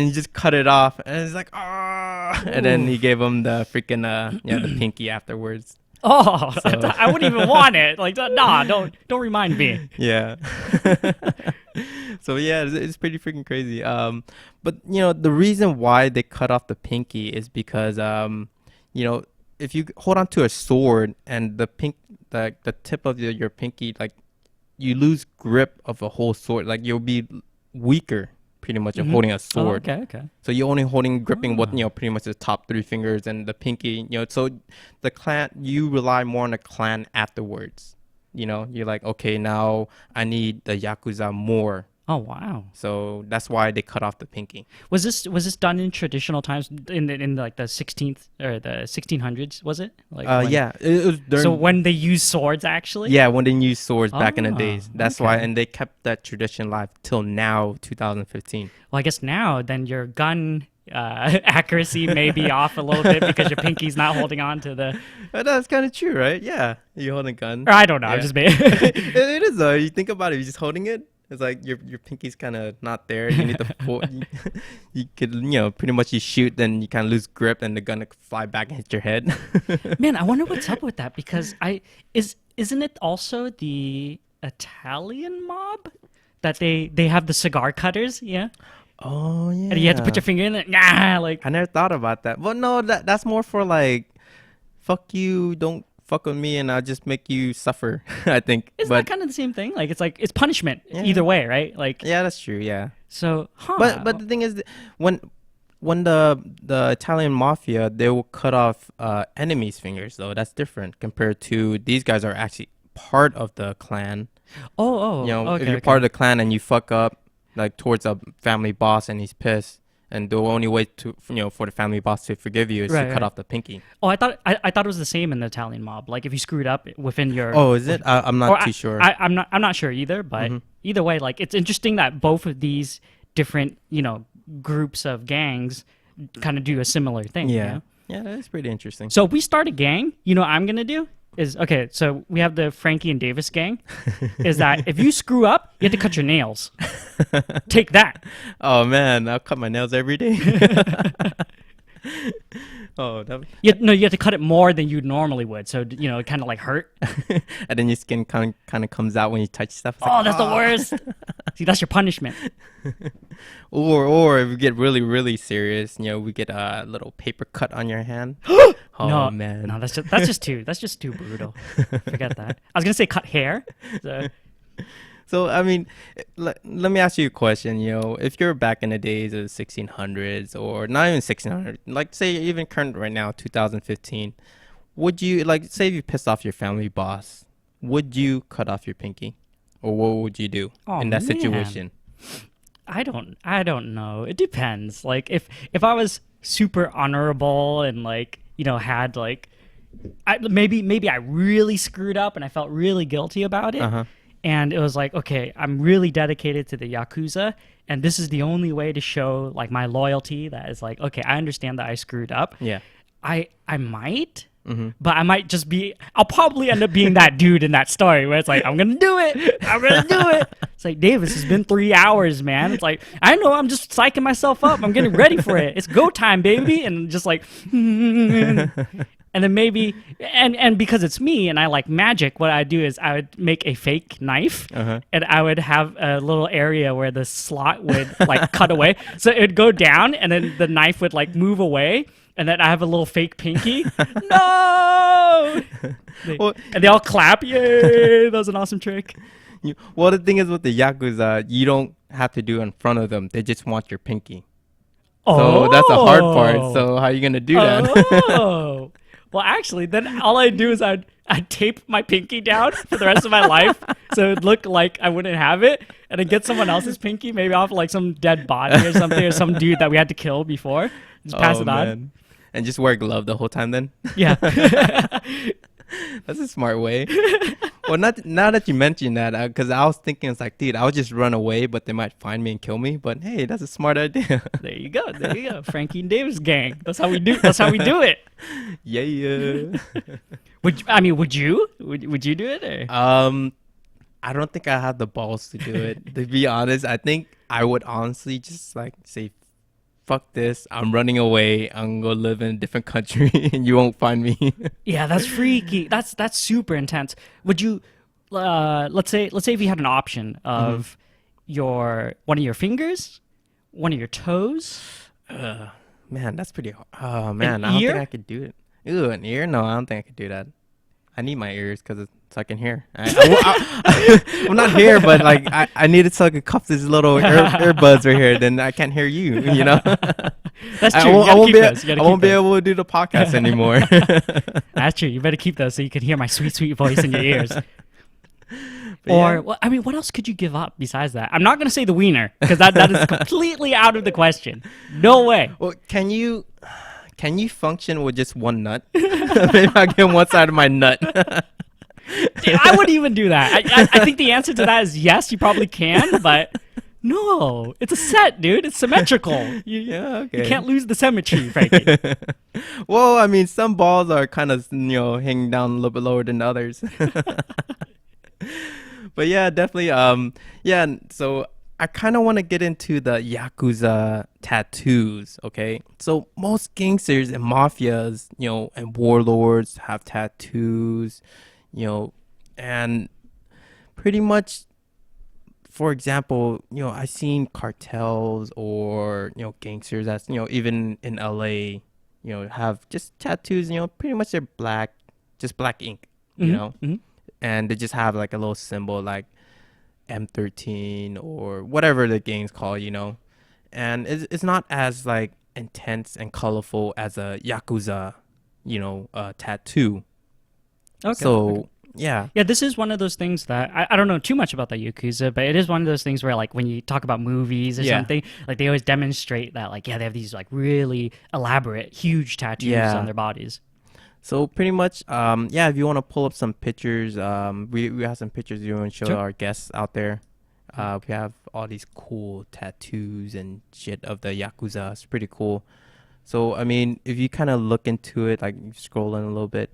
he just cut it off, and he's like, ah. And then he gave him the freaking the pinky afterwards. Oh, So- I wouldn't even want it. Like, nah, don't remind me. Yeah. So yeah, it's pretty freaking crazy. But the reason why they cut off the pinky is because if you hold on to a sword and the tip of your pinky, like, you lose grip of a whole sword, like you'll be weaker pretty much of holding a sword. Oh, okay. So you're only gripping what pretty much the top 3 fingers and the pinky. So the clan, you rely more on the clan afterwards. You're like, okay, now I need the Yakuza more. Oh wow. So that's why they cut off the pinky. Was this done in traditional times in like the 16th or the 1600s? Was it? Like Yeah, it was during. so when they used swords actually? Yeah, when they used swords back in the days. That's why, okay. and they kept that tradition alive till now, 2015. Well, I guess now then your gun accuracy may be off a little bit because your pinky's not holding on to the. That's kind of true, right? Yeah, you hold a gun. Or I don't know. Yeah. I'm just being. It is though. You think about it, you're just holding it. It's like your pinky's kind of not there. You need to you could pretty much you shoot, then you kind of lose grip, and the gun will fly back and hit your head. Man, I wonder what's up with that because isn't it also the Italian mob that they have the cigar cutters? Yeah. Oh yeah. And you have to put your finger in it. Nah, like. I never thought about that. Well, no, that's more for like, fuck you, don't fuck with me, and I'll just make you suffer. I think. Isn't that kind of the same thing? Like it's punishment either way, right? Like. Yeah, that's true. Yeah. So, But the thing is, when the Italian mafia, they will cut off enemies' fingers, though. That's different compared to these guys are actually part of the clan. Okay, if you're part of the clan and you fuck up like towards a family boss and he's pissed, and the only way to for the family boss to forgive you is to cut off the pinky. Oh, I thought it was the same in the Italian mob. Like if you screwed up within your. Oh, is it? I'm not too sure. I'm not sure either. But either way, like it's interesting that both of these different groups of gangs kind of do a similar thing. Yeah, yeah, that's pretty interesting. So if we start a gang, what I'm gonna do is okay. So we have the Franky N Davis gang. Is that if you screw up, you have to cut your nails. Take that. Oh man, I'll cut my nails every day. Oh, you have to cut it more than you normally would. So it kind of like hurt. And then your skin kind of comes out when you touch stuff. It's That's the worst. See, that's your punishment. Or if you get really, really serious, we get a little paper cut on your hand. No, man. No, that's just too brutal. Forget that. I was gonna say cut hair. So I mean, let me ask you a question. If you're back in the days of the 1600s, or not even 1600s, like say even current right now, 2015, would you say if you pissed off your family boss, would you cut off your pinky, or what would you do in that situation? I don't know. It depends. Like if I was super honorable and like, had like maybe I really screwed up and I felt really guilty about it. And it was like, okay, I'm really dedicated to the Yakuza, and this is the only way to show like my loyalty. That is like, okay, I understand that I screwed up. Yeah. I might, but I might just I'll probably end up being that dude in that story where it's like, I'm gonna do it. I'm gonna do it. It's like, Davis, it's been 3 hours, man. It's like, I know, I'm just psyching myself up. I'm getting ready for it. It's go time, baby. And just like, and then maybe, and because it's me and I like magic, what I do is I would make a fake knife, and I would have a little area where the slot would like cut away. So it would go down, and then the knife would like move away, and then I have a little fake pinky. No! And they all clap. Yay! That was an awesome trick. Well, the thing is with the Yakuza, you don't have to do it in front of them. They just want your pinky. So that's the hard part. So how are you going to do that? Oh. Well, actually, then all I'd do is I'd tape my pinky down for the rest of my life, so it'd look like I wouldn't have it, and then get someone else's pinky, maybe off like some dead body or something, or some dude that we had to kill before. Just pass it on. And just wear a glove the whole time then? Yeah. That's a smart way. Well, now that you mentioned that, because I was thinking, it's like, dude, I'll just run away, but they might find me and kill me. But hey, that's a smart idea. There you go. Franky N Davis gang. That's how we do it. Yeah. Would you do it? Or? I don't think I have the balls to do it. To be honest, I think I would honestly just like say, fuck this, I'm running away, I'm gonna live in a different country and you won't find me. Yeah, that's freaky. That's super intense. Would you let's say if you had an option of one of your fingers, one of your toes? Man, that's pretty hard. Oh man, I don't think I could do it. Ooh, an ear? No, I don't think I could do that. I need my ears because so I can hear. I'm not here, but like I need it so I can cuff these little earbuds right here. Then I can't hear you. You know. That's true. I won't be able to do the podcast anymore. That's true. You better keep those so you can hear my sweet, sweet voice in your ears. Well, what else could you give up besides that? I'm not gonna say the wiener because that is completely out of the question. No way. Well, can you function with just one nut? Maybe I get one side of my nut. Dude, I wouldn't even do that. I think the answer to that is yes, you probably can, but no, it's a set, dude. It's symmetrical. You can't lose the symmetry, Frankie. Well, I mean, some balls are kind of hanging down a little bit lower than others. But yeah, definitely. So I kind of want to get into the Yakuza tattoos, okay? So most gangsters and mafias, and warlords have tattoos, and pretty much, for example, I've seen cartels or, gangsters that's, even in LA, have just tattoos, pretty much they're black, just black ink, and they just have like a little symbol like M13 or whatever the gang's called, and it's not as like intense and colorful as a Yakuza, tattoo. Okay. Yeah, this is one of those things that I don't know too much about the Yakuza, but it is one of those things where like when you talk about movies or something, like they always demonstrate that like, they have these like really elaborate, huge tattoos on their bodies. So pretty much, if you want to pull up some pictures, we have some pictures you want to show our guests out there. We have all these cool tattoos and shit of the Yakuza. It's pretty cool. So, I mean, if you kind of look into it, like scrolling a little bit,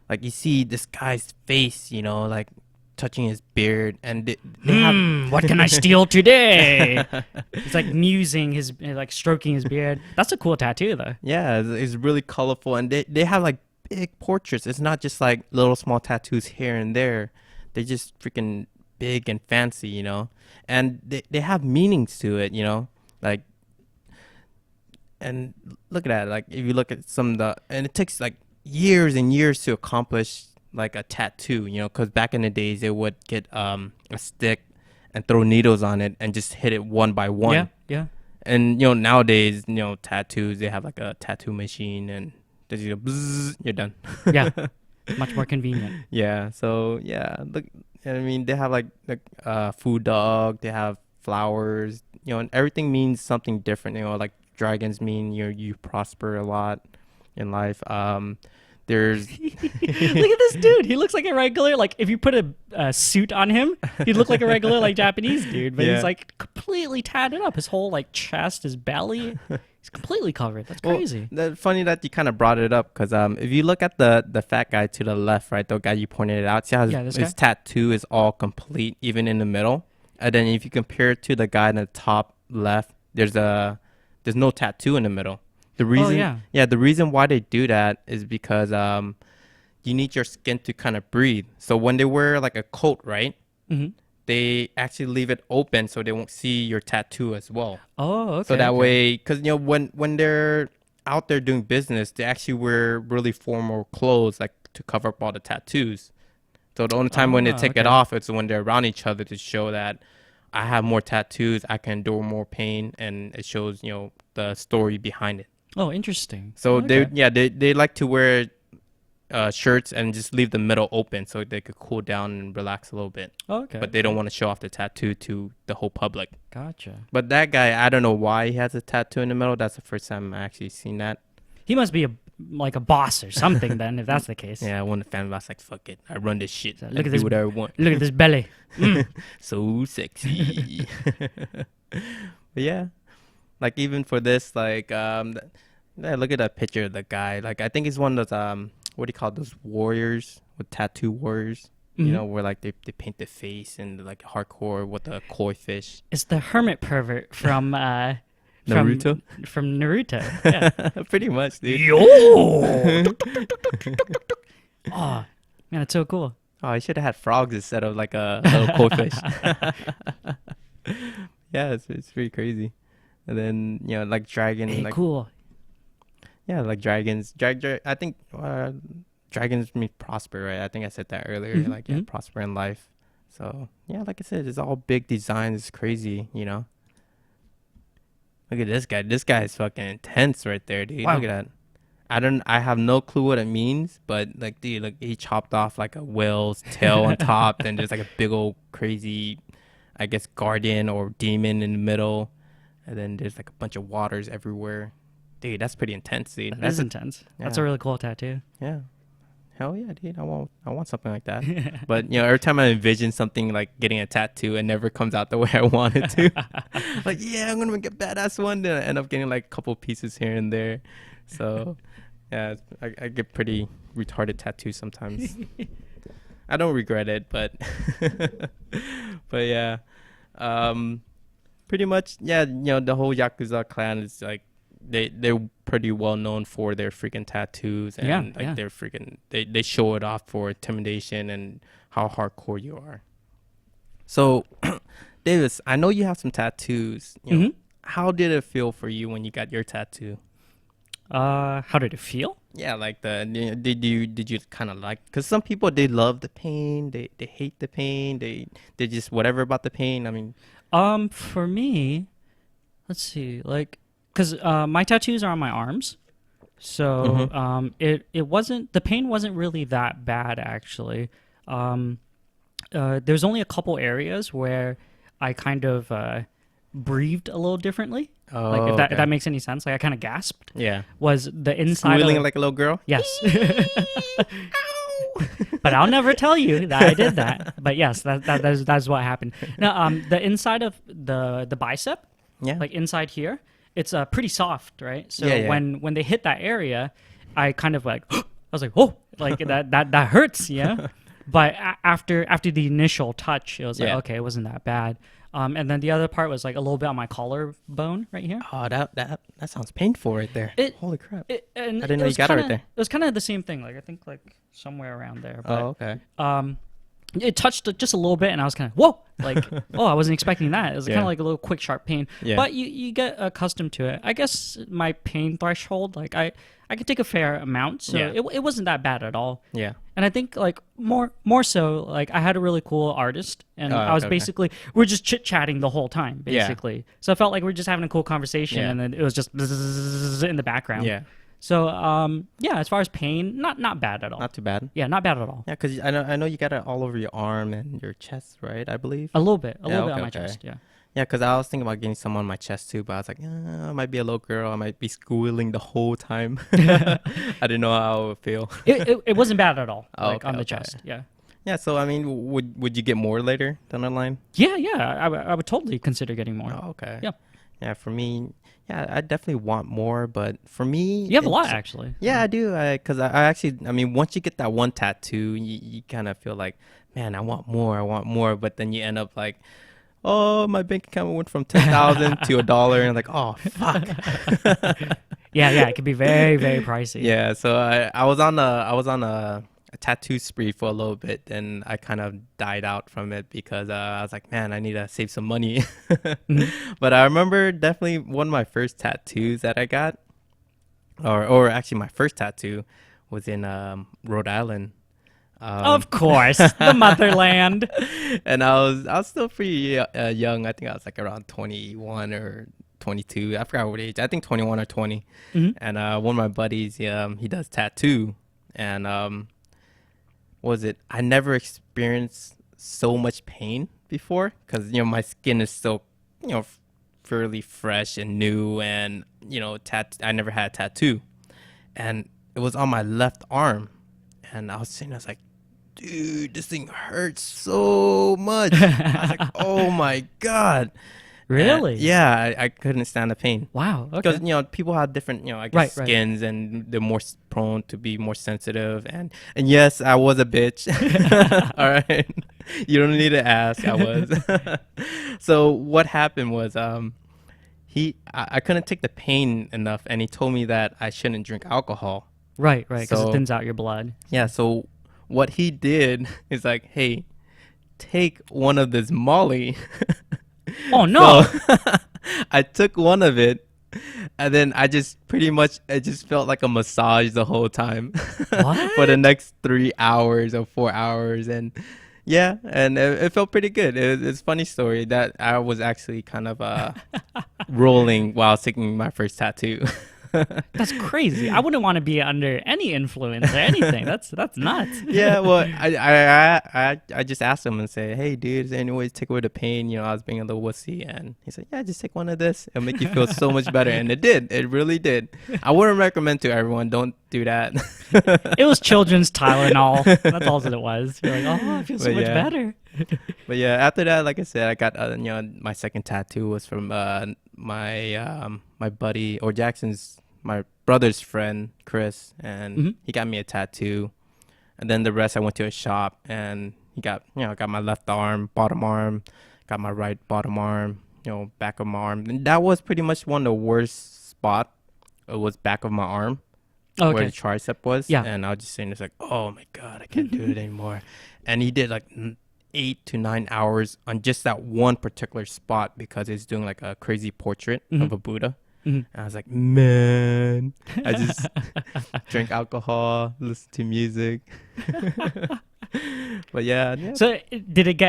like you see this guy's face, like touching his beard, and they have what can I steal today? He's like musing like stroking his beard. That's a cool tattoo, though. Yeah, it's really colorful, and they have like big portraits. It's not just like little small tattoos here and there. They're just freaking big and fancy, and they have meanings to it, like. And look at that, like if you look at and it takes like years and years to accomplish like a tattoo, because back in the days they would get a stick and throw needles on it and just hit it one by one. Yeah. And nowadays, tattoos, they have like a tattoo machine and just bzzz, you're done. Yeah, much more convenient. Yeah. So yeah, look, I mean, they have like food dog, they have flowers, everything means something different. Like dragons mean you prosper a lot in life. There's Look at this dude. He looks like a regular, like if you put a suit on him, he'd look like a regular like Japanese dude. But he's like completely tatted up. His whole like chest, his belly, he's completely covered. That's crazy. That's funny that you kind of brought it up because if you look at the fat guy to the left, right, the guy you pointed it out, see how his tattoo is all complete, even in the middle. And then if you compare it to the guy in the top left, there's no tattoo in the middle. The reason, the reason why they do that is because you need your skin to kind of breathe. So when they wear like a coat, right, they actually leave it open so they won't see your tattoo as well. Oh, okay. So that way, because when they're out there doing business, they actually wear really formal clothes like to cover up all the tattoos. So the only time when they take it off is when they're around each other to show that I have more tattoos, I can endure more pain, and it shows the story behind it. Oh, interesting. So they like to wear shirts and just leave the middle open so they could cool down and relax a little bit. Okay. But they don't want to show off the tattoo to the whole public. Gotcha. But that guy, I don't know why he has a tattoo in the middle. That's the first time I actually seen that. He must be like a boss or something then, if that's the case. Yeah, one of the family was like, fuck it, I run this shit. Look at this, do whatever I want. Look at this belly. So sexy. But yeah. Like even for this, like look at that picture of the guy. Like I think he's one of those what do you call those warriors with tattoo warriors? Where like they paint the face and like hardcore with the koi fish. It's the hermit pervert from Naruto. From Naruto. Yeah. Pretty much, dude. Yo. Oh man, it's so cool. Oh, I should have had frogs instead of like a little koi fish. Yeah, it's pretty crazy. And then like dragon. Hey, like, cool. Yeah, like dragons. I think dragons mean prosper, right? I think I said that earlier. Prosper in life. So yeah, like I said, it's all big designs. It's crazy, Look at this guy. This guy is fucking intense right there, dude. Wow. Look at that. I have no clue what it means, but like, dude, like he chopped off like a whale's tail on top, and there's like a big old crazy, I guess, guardian or demon in the middle. And then there's like a bunch of waters everywhere. Dude, that's pretty intense, dude. That's intense. Yeah. That's a really cool tattoo. Yeah. Hell yeah, dude. I want something like that. But, every time I envision something like getting a tattoo, it never comes out the way I want it to. Like, yeah, I'm going to make a badass one. Then I end up getting like a couple pieces here and there. So, yeah, I get pretty retarded tattoos sometimes. I don't regret it, but yeah. Pretty much, yeah, the whole Yakuza clan is like, they're pretty well known for their freaking tattoos, and they're freaking, they show it off for intimidation and how hardcore you are. So, Davis, I know you have some tattoos. How did it feel for you when you got your tattoo? How did it feel? Yeah, like did you kind of like, because some people, they love the pain, they hate the pain, they just whatever about the pain. I mean, for me, let's see, like, because my tattoos are on my arms, so it wasn't, the pain wasn't really that bad actually. There's only a couple areas where I kind of breathed a little differently. Like if that makes any sense. Like I kind of gasped. Yeah. Was the inside squealing like a little girl? Yes. But I'll never tell you that I did that. But yes, that's what happened. Now, the inside of the bicep, like inside here, it's pretty soft, right? So when they hit that area, I kind of like I was like, oh, like that hurts, yeah. But after the initial touch, it was like, okay, it wasn't that bad. And then the other part was like a little bit on my collarbone right here. Oh, that sounds painful right there. Holy crap! I didn't know you got it right there. It was kind of the same thing. Like I think like somewhere around there. But, okay. It touched just a little bit, and I was kind of whoa, like oh, I wasn't expecting that. It was kind of like a little quick, sharp pain. Yeah. But you get accustomed to it. I guess my pain threshold, like I could take a fair amount, so it wasn't that bad at all. Yeah. And I think like more so, like I had a really cool artist, and I was basically we're just chit chatting the whole time, basically. Yeah. So I felt like we're just having a cool conversation, and then it was just in the background. Yeah. So as far as pain, not bad at all. Not too bad. Yeah, not bad at all. Yeah, because I know you got it all over your arm and your chest, right? I believe a little bit on my chest. Yeah. Yeah, because I was thinking about getting some on my chest too, but I was like, I might be a little girl. I might be squealing the whole time. I didn't know how I would feel. It wasn't bad at all, Oh, like okay, on the okay. chest. Yeah. Yeah, so I mean, would you get more later down the line? Yeah, yeah. I would totally consider getting more. Oh, okay. Yeah. Yeah, for me, yeah, I definitely want more, but for me, You have a lot, actually. Yeah, I do. Because I actually, I mean, once you get that one tattoo, you kind of feel like, man, I want more. But then you end up like, oh, my bank account went from 10,000 to $1, and like, oh, fuck. Yeah. It can be very, very pricey. Yeah, so I was on a tattoo spree for a little bit, and I kind of died out from it because I was like, man, I need to save some money. But I remember definitely one of my first tattoos that I got, or actually my first tattoo was in Rhode Island. Of course, the motherland. And I was still pretty young. I think I was like around 21 or 22. I forgot what age. I think 21 or 20. And one of my buddies, he does tattoo, and was it? I never experienced so much pain before because my skin is still fairly fresh and new, and I never had a tattoo, and it was on my left arm, and I was like, dude, this thing hurts so much. I was like, oh my god. Really? Yeah, I couldn't stand the pain. Wow. Okay. Because people have different, I guess, Right. skins, and they're more prone to be more sensitive. And yes, I was a bitch. All right, you don't need to ask. I was. So what happened was, I couldn't take the pain enough, and he told me that I shouldn't drink alcohol. Right. Because So- it thins out your blood. Yeah. So what he did is like, hey, take one of this Molly. Oh no. So, I took one of it, and then I just felt like a massage the whole time. What? For the next 3 hours or 4 hours. And yeah, and it felt pretty good. It's a funny story that I was actually kind of rolling while taking my first tattoo. That's crazy. I wouldn't want to be under any influence or anything. That's nuts. Yeah, well, I just asked him and say, hey, dude, is there any way to take away the pain? I was being a little wussy, and he said, yeah, just take one of this. It'll make you feel so much better. And it did. It really did. I wouldn't recommend to everyone. Don't do that. It was children's Tylenol. That's all that it was. You're like, oh, I feel so But much yeah. better. But yeah, after that, like I said, I got my second tattoo was from my buddy, or my brother's friend, Chris, and he got me a tattoo. And then the rest, I went to a shop, and he got my left arm, bottom arm, got my right bottom arm, back of my arm. And that was pretty much one of the worst spot. It was back of my arm, where the tricep was. Yeah. And I was just saying, it's like, oh my God, I can't do it anymore. And he did like 8 to 9 hours on just that one particular spot because he's doing like a crazy portrait of a Buddha. And I was like, man, I just drink alcohol, listen to music. But yeah. So did it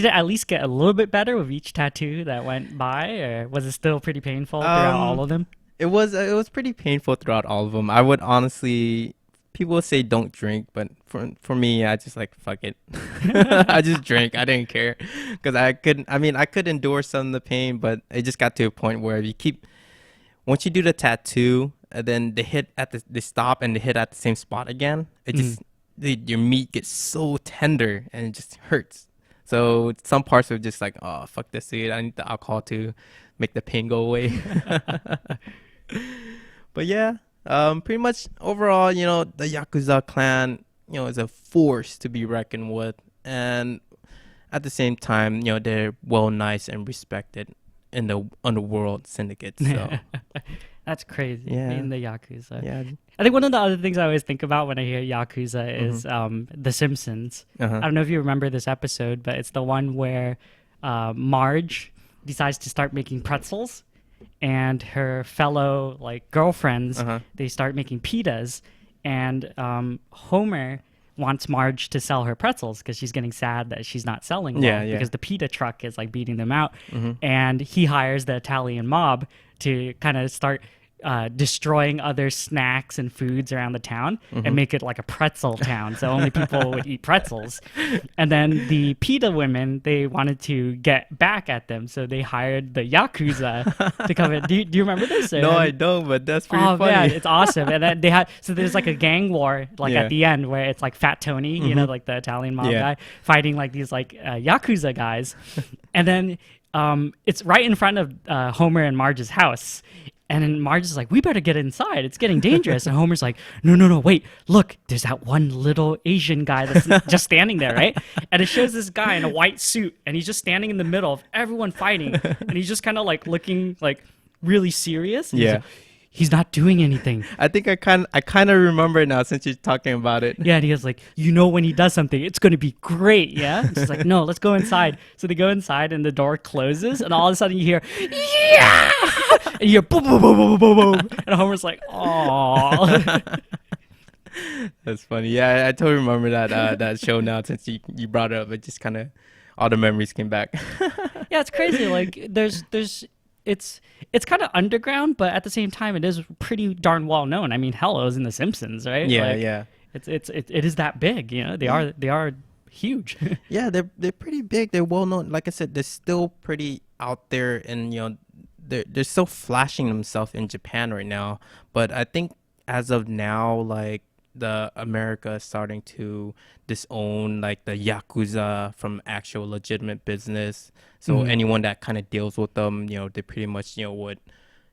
at least get a little bit better with each tattoo that went by, or was it still pretty painful throughout all of them? It was pretty painful throughout all of them. I would honestly, people say don't drink, but for me, I just like, fuck it. I just drank. I didn't care because I could endure some of the pain, but it just got to a point where once you do the tattoo, then they stop and they hit at the same spot again. It just your meat gets so tender and it just hurts. So some parts are just like, oh, fuck this, dude. I need the alcohol to make the pain go away. But yeah, pretty much overall, the Yakuza clan, is a force to be reckoned with, and at the same time, they're well, nice, and respected in the underworld syndicate. So That's crazy. Yeah. In the Yakuza. yeah. I think one of the other things I always think about when I hear Yakuza is The Simpsons. I don't know if you remember this episode, but it's the one where Marge decides to start making pretzels, and her fellow girlfriends they start making pitas, and Homer wants Marge to sell her pretzels because she's getting sad that she's not selling well because the pita truck is beating them out, and he hires the Italian mob to kind of start destroying other snacks and foods around the town and make it like a pretzel town. So only people would eat pretzels. And then the PETA women, they wanted to get back at them. So they hired the Yakuza to come in. Do you remember this? No, I don't, but that's pretty funny. Man, it's awesome. And then so there's like a gang war like at the end where it's like Fat Tony, you know, like the Italian mob guy, fighting like these like Yakuza guys. And then it's right in front of Homer and Marge's house. And then Marge is like, we better get inside. It's getting dangerous. And Homer's like, no, wait. Look, there's that one little Asian guy that's just standing there, right? And it shows this guy in a white suit. And he's just standing in the middle of everyone fighting. And he's just kind of like looking like really serious. And he's not doing anything. I think I kind of remember it now since you're talking about it. Yeah, and he was like, when he does something, it's going to be great, yeah? And she's like, no, let's go inside. So they go inside and the door closes and all of a sudden you hear, yeah! And you hear boom, boom, boom, boom, boom, boom. And Homer's like, oh. That's funny. Yeah, I totally remember that show now since you brought it up. It just kind of, all the memories came back. Yeah, it's crazy. Like, it's kind of underground, but at the same time, it is pretty darn well known. I mean, hell, it was in The Simpsons, right? Yeah, like, yeah. It is that big, you know. They are huge. Yeah, they're pretty big. They're well known. Like I said, they're still pretty out there, and you know, they're still flashing themselves in Japan right now. But I think as of now, like the America is starting to disown like the Yakuza from actual legitimate business. So anyone that kind of deals with them, you know, they pretty much, you know, would,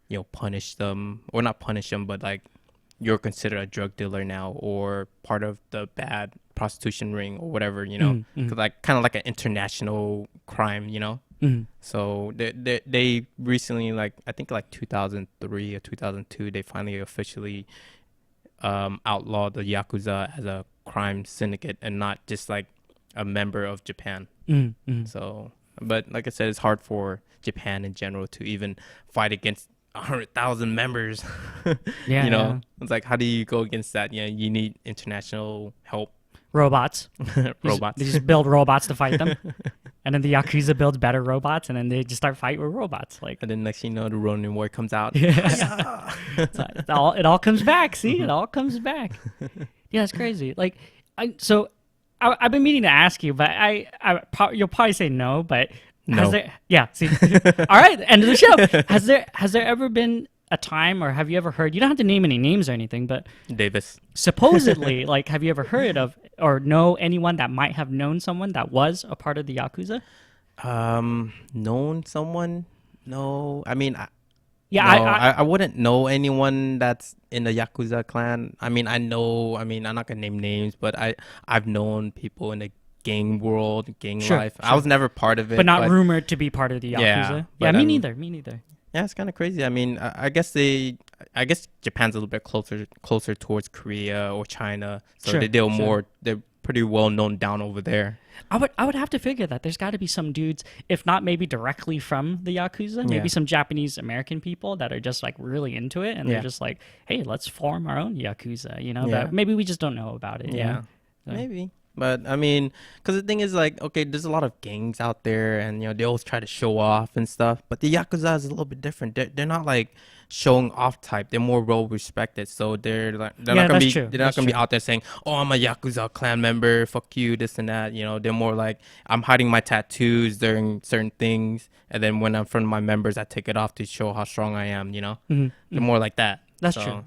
you know, punish them, or not punish them, but like you're considered a drug dealer now or part of the bad prostitution ring or whatever, you know, like kind of like an international crime, you know. So they recently, like I think like 2003 or 2002, they finally officially outlawed the Yakuza as a crime syndicate and not just like a member of Japan. So, but like I said, it's hard for Japan in general to even fight against 100,000 members. Yeah, you know, it's like, how do you go against that? Yeah, you need international help. Robots. Robots. They just build robots to fight them. And then the Yakuza builds better robots, and then they just start fighting with robots. Like, and then next thing you know, the Ronin War comes out. Yeah. So it all comes back. See, it all comes back. Yeah, it's crazy. Like, I've been meaning to ask you, but you'll probably say no. But no. See, all right, end of the show. Has there ever been a time, or have you ever heard? You don't have to name any names or anything, but Davis. Supposedly, like, have you ever heard of or know anyone that might have known someone that was a part of the Yakuza? Known someone? No, I mean, I wouldn't know anyone that's in the Yakuza clan. I mean, I'm not gonna name names, but I've known people in the gang world, life. Sure. I was never part of it, but not rumored to be part of the Yakuza. Yeah, me neither. Yeah, it's kind of crazy. I mean, I guess Japan's a little bit closer towards Korea or China, so they're pretty well known down over there. I would have to figure that there's got to be some dudes, if not maybe directly from the Yakuza, maybe some Japanese American people that are just like really into it, and they're just like, hey, let's form our own Yakuza, you know, that maybe we just don't know about it. Yeah, so. Maybe. But I mean, because the thing is, like, okay, there's a lot of gangs out there, and you know they always try to show off and stuff. But the Yakuza is a little bit different. They're not like showing off type. They're more well respected. So they're not gonna be out there saying, "Oh, I'm a Yakuza clan member. Fuck you, this and that." You know, they're more like, I'm hiding my tattoos during certain things, and then when I'm in front of my members, I take it off to show how strong I am. You know, they're more like that. That's true.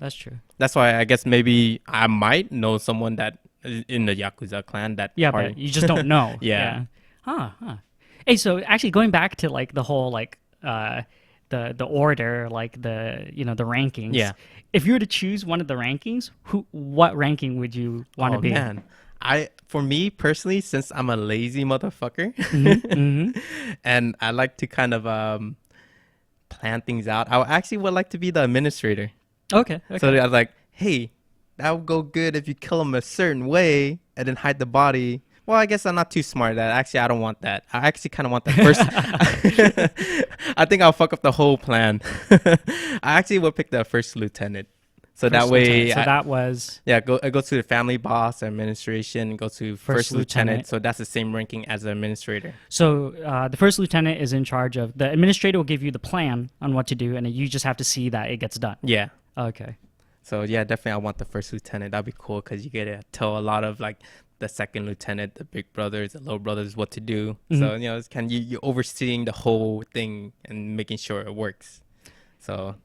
That's why I guess maybe I might know someone that in the Yakuza clan that but you just don't know. Yeah. Huh. Hey, so actually going back to like the whole like the order, like the the rankings. Yeah. If you were to choose one of the rankings, what ranking would you want to be? Man. For me personally, since I'm a lazy motherfucker and I like to kind of plan things out, I actually would like to be the administrator. Okay. So I was like, hey, that would go good if you kill him a certain way and then hide the body. Well, I guess I'm not too smart at that. Actually, I don't want that. I actually kind of want that first. I think I'll fuck up the whole plan. I actually would pick the first lieutenant. So that way, So that was I go to the family boss, administration, go to first lieutenant. So that's the same ranking as the administrator. So the first lieutenant is in charge of the administrator will give you the plan on what to do, and you just have to see that it gets done. Yeah. Okay. So yeah, definitely I want the first lieutenant. That'd be cool because you get to tell a lot of like the second lieutenant, the big brothers, the little brothers what to do. So it's kind of you're overseeing the whole thing and making sure it works. So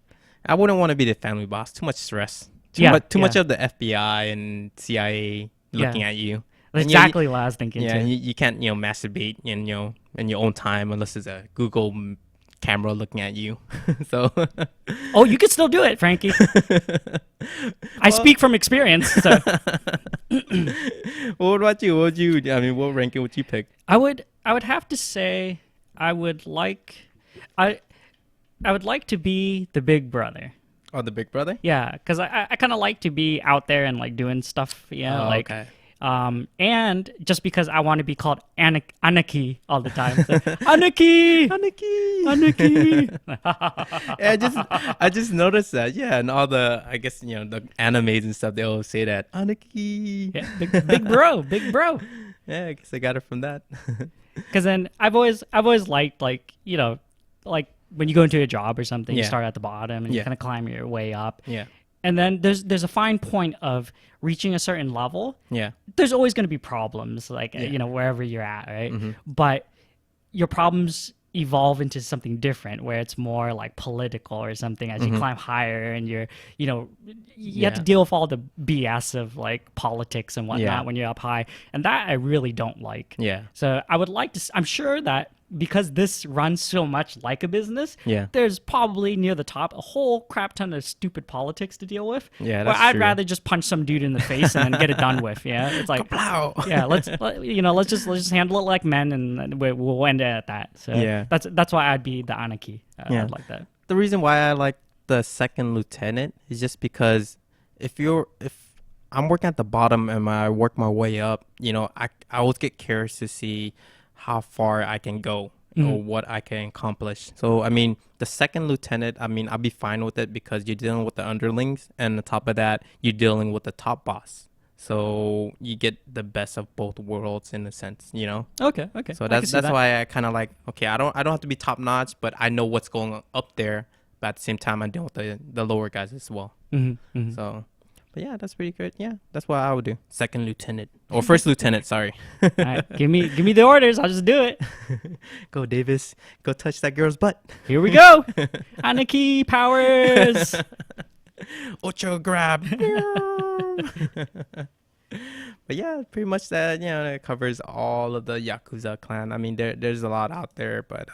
I wouldn't want to be the family boss. Too much stress. Too much of the FBI and CIA looking at you. That's exactly what I was thinking too. You can't masturbate in in your own time unless it's a Google camera looking at you. So oh, you could still do it, Frankie. I speak from experience. So well, what about you? What ranking would you pick? I would have to say I would like to be the big brother. Oh, the big brother? Yeah, because I kind of like to be out there and like doing stuff. Yeah, okay. And just because I want to be called Anarchy all the time. So, Anarchy! Yeah, I just noticed that. Yeah, and all the, I guess, the animes and stuff, they always say that. Anarchy! Yeah, big bro. Yeah, I guess I got it from that. Because then I've always liked, like when you go into a job or something, you start at the bottom and you kind of climb your way up. Yeah. And then there's a fine point of reaching a certain level. Yeah. There's always going to be problems, like, wherever you're at, right? But your problems evolve into something different where it's more like political or something as you climb higher, and you have to deal with all the BS of like politics and whatnot when you're up high. And that I really don't like. Yeah. So I would like to, I'm sure that because this runs so much like a business, there's probably near the top a whole crap ton of stupid politics to deal with. Yeah, that's I'd true. rather just punch some dude in the face and then get it done with. Yeah, it's like, let's just handle it like men, and we'll end it at that. So that's why I'd be the Anarchy. I'd like that. The reason why I like the second lieutenant is just because if I'm working at the bottom and I work my way up, I always get curious to see how far I can go or what I can accomplish. So, the second lieutenant, I'll be fine with it because you're dealing with the underlings, and on top of that, you're dealing with the top boss. So you get the best of both worlds in a sense, Okay. So that's why I kind of like, okay, I don't have to be top notch, but I know what's going on up there. But at the same time, I'm dealing with the lower guys as well. So. But yeah, that's pretty good. Yeah, that's what I would do. Second lieutenant or first lieutenant. Sorry. All right, give me the orders. I'll just do it. Go, Davis. Go touch that girl's butt. Here we go. Anarchy powers. Ocho grab. But yeah, pretty much that. It covers all of the Yakuza clan. There's a lot out there, but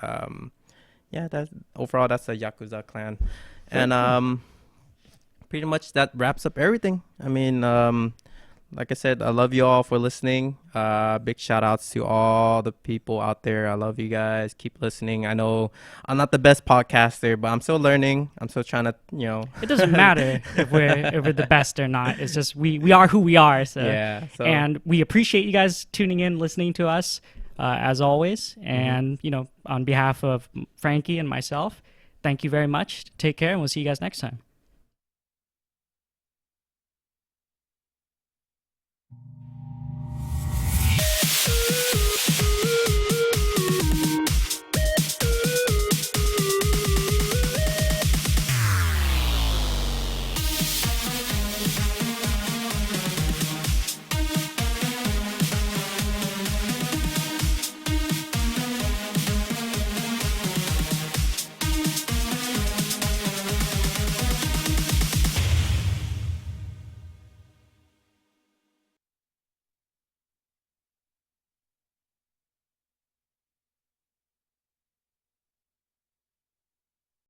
that's overall that's the Yakuza clan, and pretty much that wraps up everything. Like I said, I love you all for listening. Big shout outs to all the people out there. I love you guys. Keep listening. I know I'm not the best podcaster, but I'm still learning. I'm still trying to, It doesn't matter if we're the best or not. It's just we are who we are. So and we appreciate you guys tuning in, listening to us as always. And on behalf of Frankie and myself, thank you very much. Take care, and we'll see you guys next time.